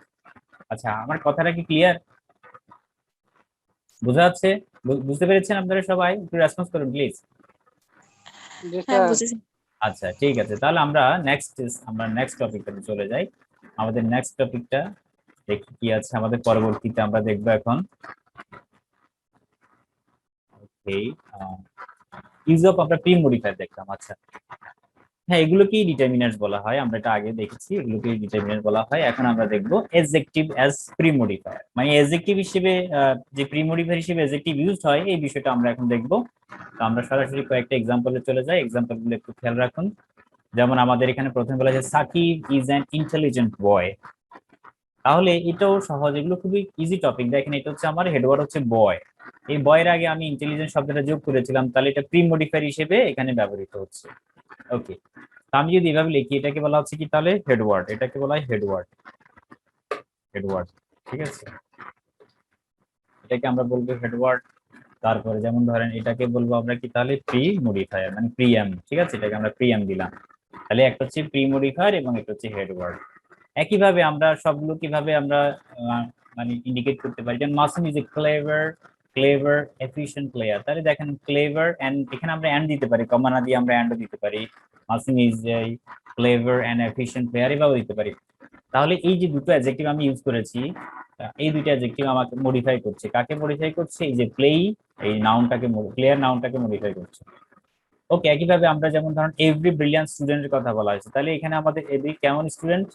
আচ্ছা, আমার কথাটা কি ক্লিয়ার, বোঝা যাচ্ছে? বুঝতে পেরেছেন আপনারা সবাই? একটু রেসপন্স করুন প্লিজ। জি হ্যাঁ স্যার। বুঝেছি। আচ্ছা ঠিক আছে, তাহলে আমরা নেক্সট টপিকটাতে চলে যাই। আমাদের নেক্সট টপিকটা দেখি কি আছে আমাদের পরবর্তীতে, আমরা দেখবো এখন এই ইউজ অফ, আমরা প্রি মডিফায়ার দেখলাম। আচ্ছা হ্যাঁ, এগুলোকেই ডিটারমিনার্স বলা হয়, আমরা এটা আগে দেখেছি, এগুলোকেই ডিটারমিনার বলা হয়। এখন আমরা দেখবো এডজেক্টিভ অ্যাজ প্রি মডিফায়ার, মানে এডজেক্টিভ হিসেবে যে প্রি মডিফায়ার হিসেবে এডজেক্টিভ ইউজড হয়, এই বিষয়টা আমরা এখন দেখবো। তো আমরা সরাসরি কয়েকটা এক্সাম্পলে চলে যাই, এক্সাম্পল গুলো একটু খেয়াল রাখুন। যেমন আমাদের এখানে প্রথমে বলা যায় Sakib is an intelligent boy, তাহলে এটাও সহজ, এগুলো খুবই ইজি টপিক। দেখেন এটা হচ্ছে আমার হেডওয়ার্ড হচ্ছে বয়, এই বয়ের আগে আমি ইন্টেলিজেন্ট শব্দটা যোগ করেছিলাম, তাহলে এটা প্রি মডিফায়ার হিসেবে এখানে ব্যবহৃত হচ্ছে। ওকে, আমি যদি এভাবে লিখি, এটাকে বলা হচ্ছে কি তাহলে হেডওয়ার্ড, এটাকে বলা হয় হেডওয়ার্ড, হেডওয়ার্ড, ঠিক আছে, এটাকে আমরা বলবো হেডওয়ার্ড। তারপরে যেমন ধরেন এটাকে বলবো আমরা কি তাহলে প্রি মডিফায়ার, মানে প্রিএম, ঠিক আছে, এটাকে আমরা প্রিএম দিলাম। তাহলে একটা হচ্ছে প্রি মডিফায়ার এবং একটা হচ্ছে হেডওয়ার্ড। একইভাবে আমরা সবগুলো কিভাবে আমরা মানে ইন্ডিকেট করতে পারি, যেমন Masum is a clever efficient player, তাহলে দেখেন ক্লেভার এন্ড, এখানে আমরা এন্ড দিতে পারি, কমা না দিয়ে আমরা এন্ডও দিতে পারি, Masum is a clever and efficient player এভাবে দিতে পারি। তাহলে এই যে দুটো অ্যাডজেক্টিভ আমি ইউজ করেছি, এই দুটো অ্যাডজেক্টিভ আমাকে মডিফাই করছে, কাকে মডিফাই করছে, এই যে প্লেই, এই নাউনটাকে, প্লেয়ার নাউনটাকে মডিফাই করছে। ওকে, একইভাবে আমরা যেমন ধরুন এভরি ব্রিলিয়ান্ট স্টুডেন্টের কথা বলা হয়েছে, তাহলে এখানে আমাদের এভরি কেমন স্টুডেন্ট,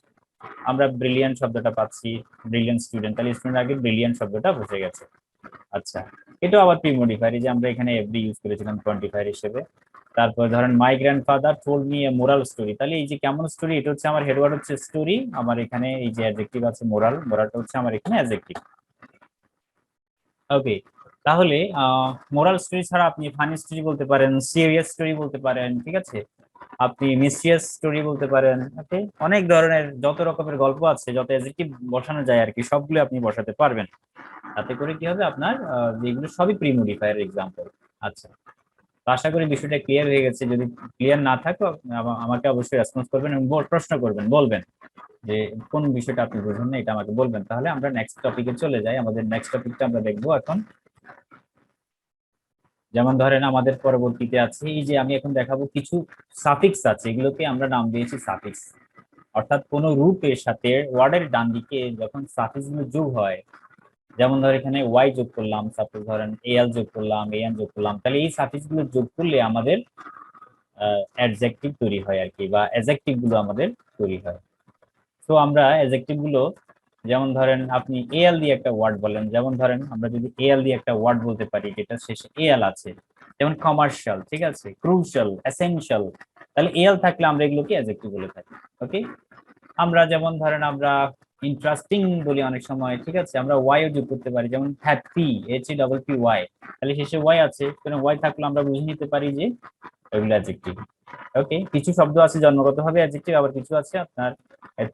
আমরা ব্রিলিয়ান্ট শব্দটা পাচ্ছি, ব্রিলিয়ান্ট স্টুডেন্ট, তাহলে স্টুডেন্ট আগে ব্রিলিয়ান্ট শব্দটা বসে গেছে। আচ্ছা, এটাও আবার প্রি মডিফায়ার, যে আমরা এখানে এভরি ইউজ করেছিলাম কোয়ান্টিফায়ার হিসেবে। তারপর ধরেন my grandfather told me a moral story, তাহলে এই যে কেমন স্টোরি, এটা হচ্ছে আমার হেডওয়ার্ড হচ্ছে স্টোরি, আমার এখানে এই যে অ্যাডজেক্টিভ আছে মোরাল, মোরালটা হচ্ছে আমার এখানে অ্যাডজেক্টিভ। ওকে, তাহলে মোরাল স্টোরি ছাড়া আপনি ফানি স্টোরি বলতে পারেন, সিরিয়াস স্টোরি বলতে পারেন, ঠিক আছে, আপনি মিস্ট্রিয়াস স্টোরি বলতে পারেন। ওকে, অনেক ধরনের যত রকমের গল্প আছে, যত অ্যাডজেক্টিভ বসানো যায় আর কি, সবগুলো আপনি বসাতে পারবেন। তাতে করে কি হবে আপনার, যেগুলো সবই প্রি মডিফায়ার এক্সাম্পল। আচ্ছা, তো আশা করি বিষয়টা ক্লিয়ার হয়ে গেছে, যদি ক্লিয়ার না থাকো আমাকে অবশ্যই রেসপন্স করবেন এবং প্রশ্ন করবেন, বলবেন যে কোন বিষয়টা আপনি বুঝুন না, এটা আমাকে বলবেন। তাহলে আমরা নেক্সট টপিকে চলে যাই, আমাদের নেক্সট টপিকটা আমরা দেখবো এখন। যেমন ধরেন আমাদের পরবর্তীতে আছে এই যে আমি এখন দেখাবো কিছু সাফিক্স আছে, এগুলোকে আমরা নাম দিয়েছি সাফিক্স, অর্থাৎ কোন রূপের সাথে ওয়ার্ডের ডান দিকে যখন সাফিক্স গুলো যোগ হয়, যেমন ধর এখানে ওয়াই যোগ করলাম, সাপোজ ধরেন এল যোগ করলাম, এন যোগ করলাম, তাহলে এই সাফিক্স গুলো যোগ করলে আমাদের অ্যাডজেক্টিভ তৈরি হয় আর কি, বা অ্যাডজেক্টিভ গুলো আমাদের তৈরি হয়। তো আমরা অ্যাডজেক্টিভ গুলো, যেমন ধরেন আপনি এল দিয়ে একটা ওয়ার্ড বলেন, যেমন ধরেন আমরা যদি এল দিয়ে একটা ওয়ার্ড বলতে পারি যেটা শেষে এল আছে, যেমন কমার্শিয়াল, ঠিক আছে, ক্রুশাল, এসেনশিয়াল, তাহলে এল থাকলে আমরা এগুলোকে অ্যাডজেক্টিভ বলে থাকি। ওকে, আমরা যেমন ধরেন আমরা ইন্টারেস্টিং বলি অনেক সময়, ঠিক আছে, আমরা ওয়াই ও যোগ করতে পারি, যেমন হ্যাপি, HAPPY ওয়াই, তাহলে শেষে ওয়াই আছে, ওয়াই থাকলে আমরা বুঝে নিতে পারি যে এগুলো অ্যাডজেক্টিভ। ওকে, কিছু শব্দ আছে জন্মগতভাবে অ্যাডজেক্টিভ, আবার কিছু আছে আপনার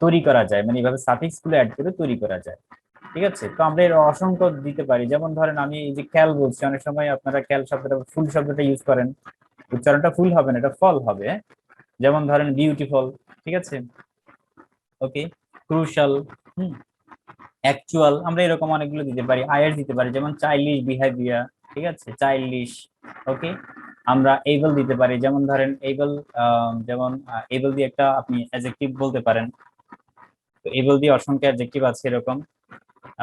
তৈরি করা যায়, মানে এইভাবে সাফিক্স গুলো অ্যাড করে তৈরি করা যায়। ঠিক আছে, তো আমরা এর অসংখ্য দিতে পারি। যেমন ধরেন আমি এই যে খেয়াল বলছি, অনেক সময় আপনারা খেয়াল শব্দটা ফুল শব্দটা ইউজ করেন, উচ্চারণটা ফুল হবে না, এটা ফল হবে। যেমন ধরেন বিউটিফুল, ঠিক আছে, ওকে, ক্রুশাল, হুম, অ্যাকচুয়াল, আমরা এরকম অনেকগুলো দিতে পারি। আইএস দিতে পারি, যেমন চাইল্ডিশ বিহেভিয়ার, ঠিক আছে, চাইল্ডিশ, ওকে। আমরা এবল দিতে পারি, যেমন ধরেন এবল, যেমন এবল দিয়ে একটা আপনি অ্যাডজেক্টিভ বলতে পারেন। তো এবল দিয়ে অসংখ্য অ্যাডজেক্টিভ আছে এরকম,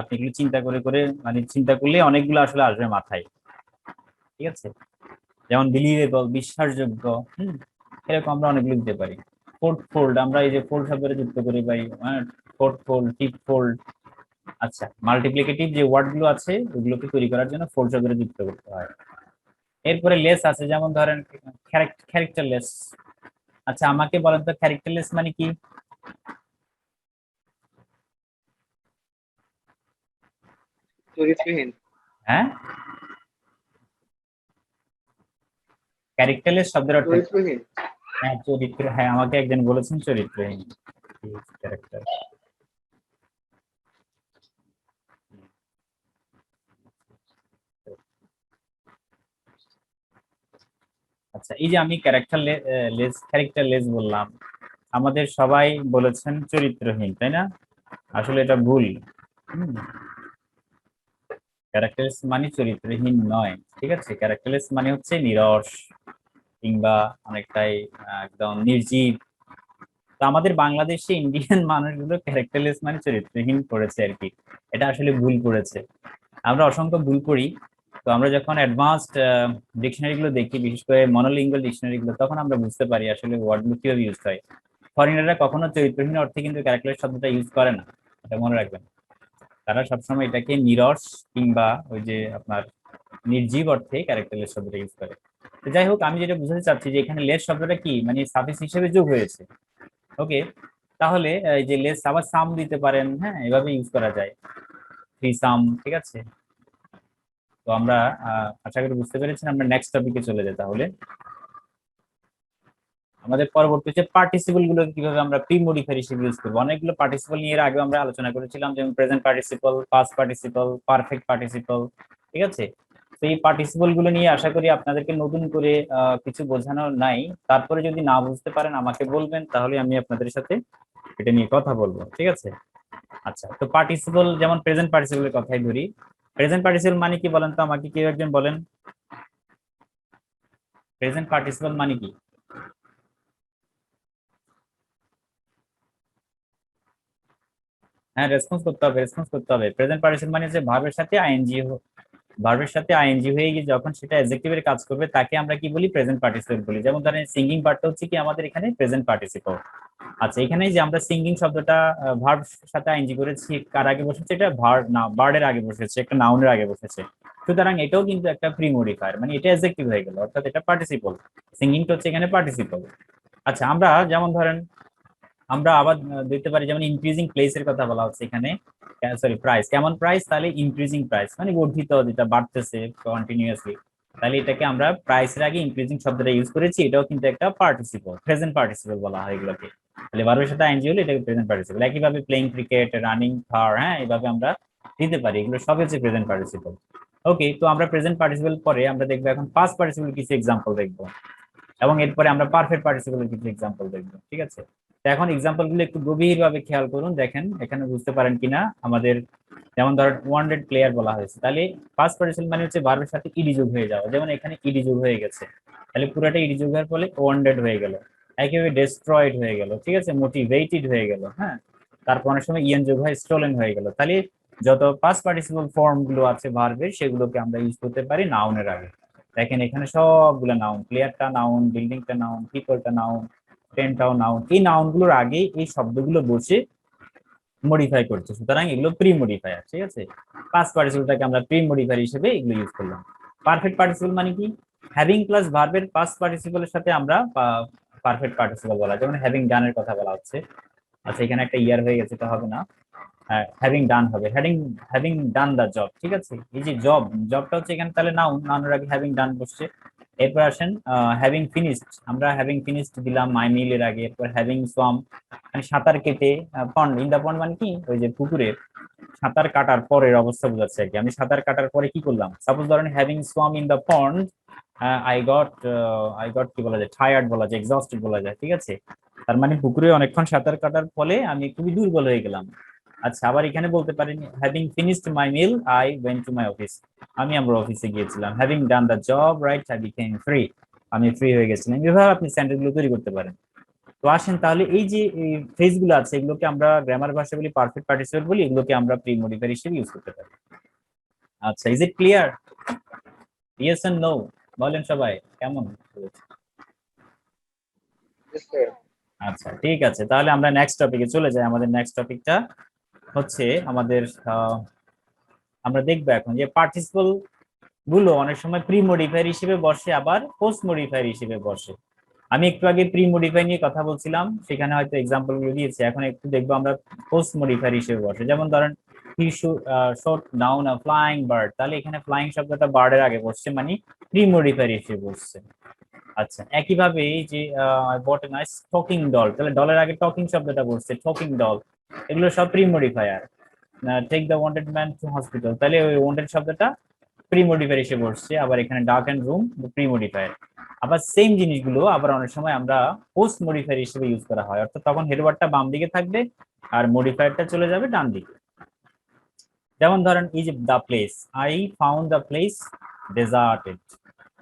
আপনি এগুলো চিন্তা করে করে মানে চিন্তা করলে অনেকগুলো আসলে আসবে মাথায়, ঠিক আছে। যেমন বিলিভেবল, বিশ্বাসযোগ্য, এরকম আমরা অনেকগুলো দিতে পারি। ফোর্থ ফোল্ড, আমরা এই যে ফোল্ড শব্দটা যুক্ত করি ভাই, ফোর্থ ফোল্ড, ফিফথ ফোল্ড। আচ্ছা, মাল্টিপ্লিকেটিভ যে ওয়ার্ড গুলো আছে ওগুলোকে তৈরি করার জন্য ফোল্ড শব্দটা যুক্ত করতে হয়। এরপরে লেস আছে, যেমন ধরেন ক্যারেক্টারলেস। আচ্ছা, আমাকে বলেন তো ক্যারেক্টারলেস মানে কি? চরিত্রহীন। হ্যাঁ, ক্যারেক্টারলেস শব্দের অর্থ কি? চরিত্রহীন। হ্যাঁ, চরিত্র, হ্যাঁ, আমাকে একজন বলেছেন চরিত্রহীন, ক্যারেক্টার। আচ্ছা, এই যে আমি ক্যারেক্টারলেস বললাম, আমাদের সবাই বলেছেন চরিত্রহীন, তাই না? আসলে এটা ভুল। ক্যারেক্টারলেস মানে চরিত্রহীন নয়, ঠিক আছে। ক্যারেক্টারলেস মানে হচ্ছে নিরস কিংবা অনেকটাই একদম নির্জীব। তো আমাদের বাংলাদেশে ইন্ডিয়ান মানুষগুলো ক্যারেক্টারলেস মানে চরিত্রহীন করেছে আর কি, এটা আসলে ভুল করেছে। আমরা অসংখ্য ভুল করি। তো আমরা যখন অ্যাডভান্সড ডিকশনারি গুলো দেখি, বিশেষ করে মনোলিঙ্গুয়াল ডিকশনারি গুলো, তখন আমরা বুঝতে পারি আসলে ওয়ার্ড গুলো কিভাবে ইউজ হয়। ফরেনাররা কখনো চরিত্রহীন অর্থে কিন্তু ক্যারেক্টারলেস শব্দটা ইউজ করে না, এটা মনে রাখবেন। তারা সবসময় এটাকে নিরস কিংবা ওই যে আপনার নির্জীব অর্থে ক্যারেক্টারলেস শব্দটা ইউজ করে। তো যাই হোক, আমি যেটা বুঝাতে চাচ্ছি যে এখানে লেস শব্দটা কি মানে সাফিক্স হিসেবে যোগ হয়েছে, ওকে। তাহলে এই যে লেস আবার সাম দিতে পারেন, হ্যাঁ, এভাবে ইউজ করা যায়, থ্রি সাম, ঠিক আছে। তো আমরা আশা করি বুঝতে পেরেছেন। আমরা নেক্সট টপিকে চলে যাই তাহলে। আমাদের পরবর্তী হচ্ছে পার্টিসিপল গুলো কিভাবে আমরা প্রি মডিফায়ার হিসেবে ইউজ করবো। অনেকগুলো পার্টিসিপল নিয়ে এর আগে আমরা আলোচনা করেছিলাম, যেমন present participle, past participle, perfect participle, ঠিক আছে। তো এই পার্টিসিপল গুলো নিয়ে আশা করি আপনাদেরকে নতুন করে কিছু বোঝানোর নাই। তারপরে যদি না বুঝতে পারেন আমাকে বলবেন, তাহলে আমি আপনাদের সাথে এটা নিয়ে কথা বলবো, ঠিক আছে। আচ্ছা, তো পার্টিসিপল, যেমন প্রেজেন্ট পার্টিসিপলের কথাই ধরি। প্রেজেন্ট পার্টিসিপল মানে কি বলেন তো আমাকে, কেউ একজন বলেন, প্রেজেন্ট পার্টিসিপল মানে কি? হ্যাঁ, রেসপন্স করতে হবে, রেসপন্স করতে হবে। প্রেজেন্ট পার্টিসিপল মানে হচ্ছে ভার্বের সাথে আইএনজি, ভার্বের সাথে আইএনজি হয়ে গিয়ে যখন সেটা অ্যাডজেক্টিভের কাজ করবে তাকে আমরা কি বলি, প্রেজেন্ট পার্টিসিপল বলি। যেমন ধরেন সিঙ্গিং পার্টটা হচ্ছে কি আমাদের এখানে প্রেজেন্ট পার্টিসিপল। আচ্ছা, এখানে যে আমরা সিঙ্গিং শব্দটা ভার্ব সাথে আইএনজি করেছি, কার আগে বসেছে? এটা ভার্ব না, বার্ডের আগে বসেছে, একটা নাউনের আগে বসেছে। সুতরাং এটাও কিন্তু একটা প্রি মডিফায়ার, মানে এটা অ্যাডজেক্টিভ হয়ে গেল, অর্থাৎ এটা পার্টিসিপল। সিঙ্গিংটা হচ্ছে এখানে পার্টিসিপল। আচ্ছা, আমরা যেমন ধরেন আমরা আবার দেখতে পারি, যেমন ইনক্রিজিং প্লেসের কথা বলা হচ্ছে এখানে, সরি প্রাইস, কেমন প্রাইস? তাহলে ইনক্রিজিং প্রাইস মানে বর্ধিত, যেটা বাড়তেছে কন্টিনিউয়াসলি। তাহলে এটাকে আমরা প্রাইসের আগে ইনক্রিজিং শব্দটা ইউজ করেছি, এটাও কিন্তু একটা পার্টিসিপল, প্রেজেন্ট পার্টিসিপল বলা হয় এগুলোকে। তাহলে ভার্বের সাথে আইএনজি হলে এটাকে প্রেজেন্ট পার্টিসিপল। একইভাবে প্লেইং ক্রিকেট, রানিং কার, হ্যাঁ, এইভাবে আমরা দিতে পারি, এগুলো সব হচ্ছে প্রেজেন্ট পার্টিসিপল। ওকে, তো আমরা প্রেজেন্ট পার্টিসিপল পরে আমরা দেখবো এখন পাস্ট পার্টিসিপল কিছু এক্সাম্পল দেখবো, এবং এরপরে আমরা পারফেক্ট পার্টিসিপলের কিছু এক্সাম্পল দেখবো, ঠিক আছে। তো এখন এক্সাম্পল গুলো একটু গভীরভাবে খেয়াল করুন, দেখেন এখানে বুঝতে পারেন কিনা আমাদের। যেমন ধরেন ওয়ান্টেড প্লেয়ার বলা হয়েছে, তাহলে পাস্ট পার্টিসিপল মানে হচ্ছে ভার্বের সাথে ইডি যোগ হয়ে যাওয়া, যেমন এখানে ইডি যোগ হয়ে গেছে, তাহলে পুরোটা ইডি যোগ হওয়ার ফলে ওয়ান্টেড হয়ে গেল। একেবারে ডেস্ট্রয়েড হয়ে গেল, ঠিক আছে, মোটিভেটেড হয়ে গেল, হ্যাঁ। তারপর অনেক সময় ইএন যোগ হয় স্টোলেন হয়ে গেল। তাহলে যত পাস্ট পার্টিসিপল ফর্ম গুলো আছে ভার্বের, সেগুলোকে আমরা ইউজ করতে পারি নাউনের আগে। দেখেন এখানে সবগুলো নাউন, প্লেয়ারটা নাউন, বিল্ডিংটা নাউন, পিপলটা নাউন, ট্রেনটাও নাউন। এই নাউন গুলোর আগে এই শব্দগুলো বসে মডিফাই করছে, সুতরাং এগুলো প্রি মডিফায়ার, ঠিক আছে। পাস্ট পার্টিসিপলটাকে আমরা প্রি মডিফায়ার হিসেবে এগুলো ইউজ করলাম। পারফেক্ট পার্টিসিপল মানে কি? হ্যাভিং প্লাস ভার্বের পাস্ট পার্টিসিপলের সাথে আমরা পারফেক্ট পার্টিসিপল বলা, যেমন হ্যাভিং ডানের কথা বলা হচ্ছে। আচ্ছা, এখানে একটা ইয়ার হয়ে গেছে, তো হবে না, হ্যাভিং ডান হবে, হ্যাভিং ডান দা জব, ঠিক আছে। এই যে জবটা হচ্ছে এখানে, তাহলে নাউন, নাউনের আগে হ্যাভিং ডান বসছে। এরপর আসেন হ্যাভিং ফিনিশড, আমরা হ্যাভিং ফিনিশড দিলাম মাই মিল এর আগে। এরপর হ্যাভিং সোয়াম মানে সাঁতার কেটে, পন্ড, ইন দা পন্ড মানে কি, ওই যে পুকুরে, সাঁতার কাটার পরের অবস্থা বোঝাচ্ছে আর কি। আমি সাঁতার কাটার পরে কি করলাম, সাপোজ ধরেন having swamp in the pond, I got কি বলা যায়, টায়ার্ড বলা যায়, এক্সস্টেড বলা যায়, ঠিক আছে। তার মানে পুকুরে অনেকক্ষণ সাঁতার কাটার ফলে আমি খুবই দুর্বল হয়ে গেলাম। আচ্ছা, আবার এখানে বলতে পারেন having finished my meal I went to my office, আমি আমার অফিসে গিয়েছিলাম। Having done the job right I became free, আমি ফ্রি হয়ে গেছিলাম। এভাবে আপনি সেন্টেন্স গুলো তৈরি করতে পারেন। তো আসেন তাহলে এই যে ফ্রেজ গুলো আছে এগুলোকে আমরা গ্রামার ভাষা বলি, পারফেক্ট পার্টিসিপেট বলি, এগুলোকে আমরা প্রি মডিফায়ার হিসেবে ইউজ করতে পারি। আচ্ছা, is it clear? Yes and no বলেন সবাই, কেমন? Yes, sir. আচ্ছা ঠিক আছে, তাহলে আমরা নেক্সট টপিকে চলে যাই। আমাদের নেক্সট টপিকটা হচ্ছে আমাদের আমরা দেখবো এখন যে পার্টিসিপল গুলো অনেক সময় প্রি মডিফায়ার হিসেবে বসে, আবার পোস্ট মডিফায়ার হিসেবে বসে। আমি একটু আগে প্রি মডিফাই নিয়ে কথা বলছিলাম, সেখানে হয়তো এক্সাম্পল গুলো দিয়েছি। এখন একটু দেখবো আমরা পোস্ট মডিফায়ার হিসেবে বসে। যেমন ধরেন হি শট ডাউন আ ফ্লাইং বার্ড, তাহলে এখানে ফ্লাইং শব্দটা বার্ডের আগে বসছে, মানে প্রি মডিফায়ার হিসেবে বসছে। আচ্ছা, একইভাবে এই যে I bought a nice talking doll, তাহলে ডলের আগে টকিং শব্দটা বসছে, টকিং ডল, এগুলো সব premodifier. Take the wanted man to hospital, তাহলে ওই ওয়ান্টেড শব্দটা প্রি মডিফায়ার হিসেবে বসছে। আবার এখানে dark and room premodifier. আবার সেম জিনিসগুলো আবার অনেক সময় আমরা পোস্ট মডিফায়ার হিসেবে ইউজ করা হয়, অর্থাৎ তখন হেডওয়ার্ডটা বাম দিকে থাকবে আর মডিফায়ারটা চলে যাবে ডান দিকে। যেমন ধরেন এই যে the place, I found the place deserted,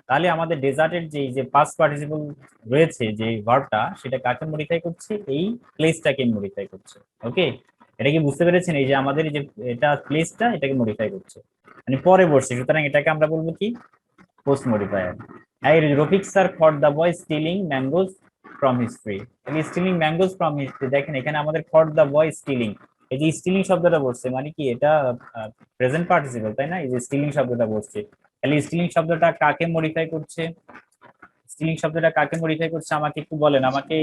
তাহলে আমাদের ডেজার্টের যে যে পাস্ট পার্টিসিপল রয়েছে যে ভার্বটা, সেটা কাকে মডিফাই করছে, এই প্লেসটাকে মডিফাই করছে। ওকে, এটা কি বুঝতে পেরেছেন? এই যে আমাদের এই যে এটা প্লেসটা, এটাকে মডিফাই করছে, মানে পরে বসছে, সুতরাং এটাকে আমরা বলবো কি, পোস্ট মডিফায়ার। এই Rafiq sir for the boy stealing mangoes from his tree, stealing mangoes from his tree, দেখেন এখানে আমাদের ফর দ্য বয় স্টিলিং, এই যে স্টিলিং শব্দটা বসছে, মানে কি এটা প্রেজেন্ট পার্টিসিপল, তাই না? এই যে স্টিলিং শব্দটা বসছে, তাহলে স্টিলিং শব্দটা কাকে মডিফাই করছে, স্টিলিং শব্দটা কাকে মডিফাই করছে আমাকে একটু বলেন আমাকে।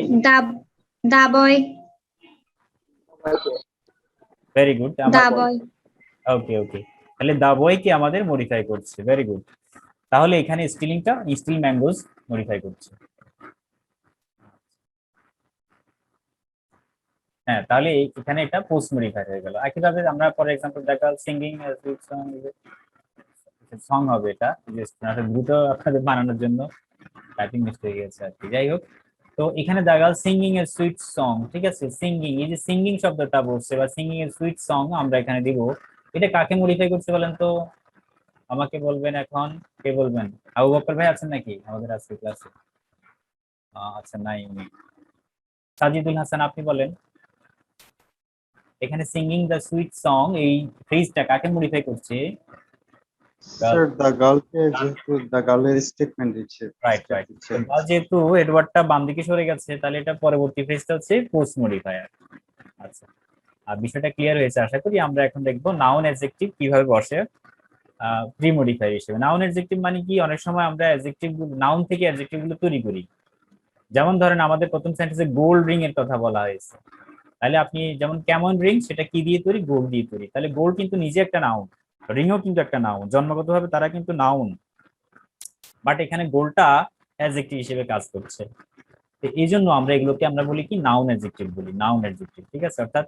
দা বয়, ভেরি গুড, দা বয়। ওকে ওকে, তাহলে দা বয় কি আমাদের মডিফাই করছে, ভেরি গুড। তাহলে এখানে স্টিলিংটা স্টিল ম্যাঙ্গোজ মডিফাই করছে। হ্যাঁ, তাহলে এখানে এটা পোস্ট মডিফাই হয়ে গেল। একইভাবে আমরা ফর এক্সাম্পল দেখা সিঙ্গিং সং হবে, এটা দ্রুত আপনাদের বানানোর জন্য টাইপিং মিস্টেক হয়ে গেছে আর কি, যাই হোক। তো এখানে দেখা গেল সিঙ্গিং এর সুইট সং, ঠিক আছে, সিঙ্গিং, এই যে সিঙ্গিং শব্দটা বলছে বা সিঙ্গিং এর সুইট সং আমরা এখানে দিব, এটা কাকে মডিফাই করছে বলেন তো, আমাকে বলবেন এখন, কে বলবেন? আবু বকর ভাই আছেন নাকি আমাদের আজকে ক্লাসে? আচ্ছা, নাই উনি। সাজিদুল হাসান, আপনি বলেন এখানে সিঙ্গিং দ্য সুইট সং এই ফ্রেজটা কাকে মডিফাই করছে? স্যার দা গার্লকে যেহেতু দা গার্লের স্টেটমেন্ট দিচ্ছে, রাইট রাইট, যেহেতু এডওয়ার্ডটা বাম দিকে সরে গেছে, তাহলে এটা পরবর্তী ফ্রেজটা হচ্ছে পোস্ট মডিফায়ার। আচ্ছা, আর বিষয়টা ক্লিয়ার হয়েছে আশা করি। আমরা এখন দেখবো নাউন অ্যাডজেক্টিভ কিভাবে বসে প্রি মডিফায়ার হিসেবে। নাউন অ্যাডজেক্টিভ মানে কি, অনেক সময় আমরা অ্যাডজেক্টিভ নাউন থেকে অ্যাডজেক্টিভ গুলো তৈরি করি। যেমন ধরেন আমাদের প্রথম সেন্টেন্সে গোল্ড রিং এর কথা বলা হয়েছে, তাহলে আপনি যেমন কেমন রিং, সেটা কি দিয়ে তৈরি, গোল্ড দিয়ে তৈরি, তাহলে গোল্ড কিন্তু নিজে একটা নাউন, রিংও কিন্তু একটা নাউন, জন্মগতভাবে তারা কিন্তু নাউন, বাট এখানে গোল্ডটা অ্যাডজেক্টিভ হিসেবে কাজ করছে। তো এই জন্য আমরা এগুলোকে আমরা বলি কি, নাউন অ্যাডজেক্টিভ বলি, নাউন অ্যাডজেক্টিভ, ঠিক আছে, অর্থাৎ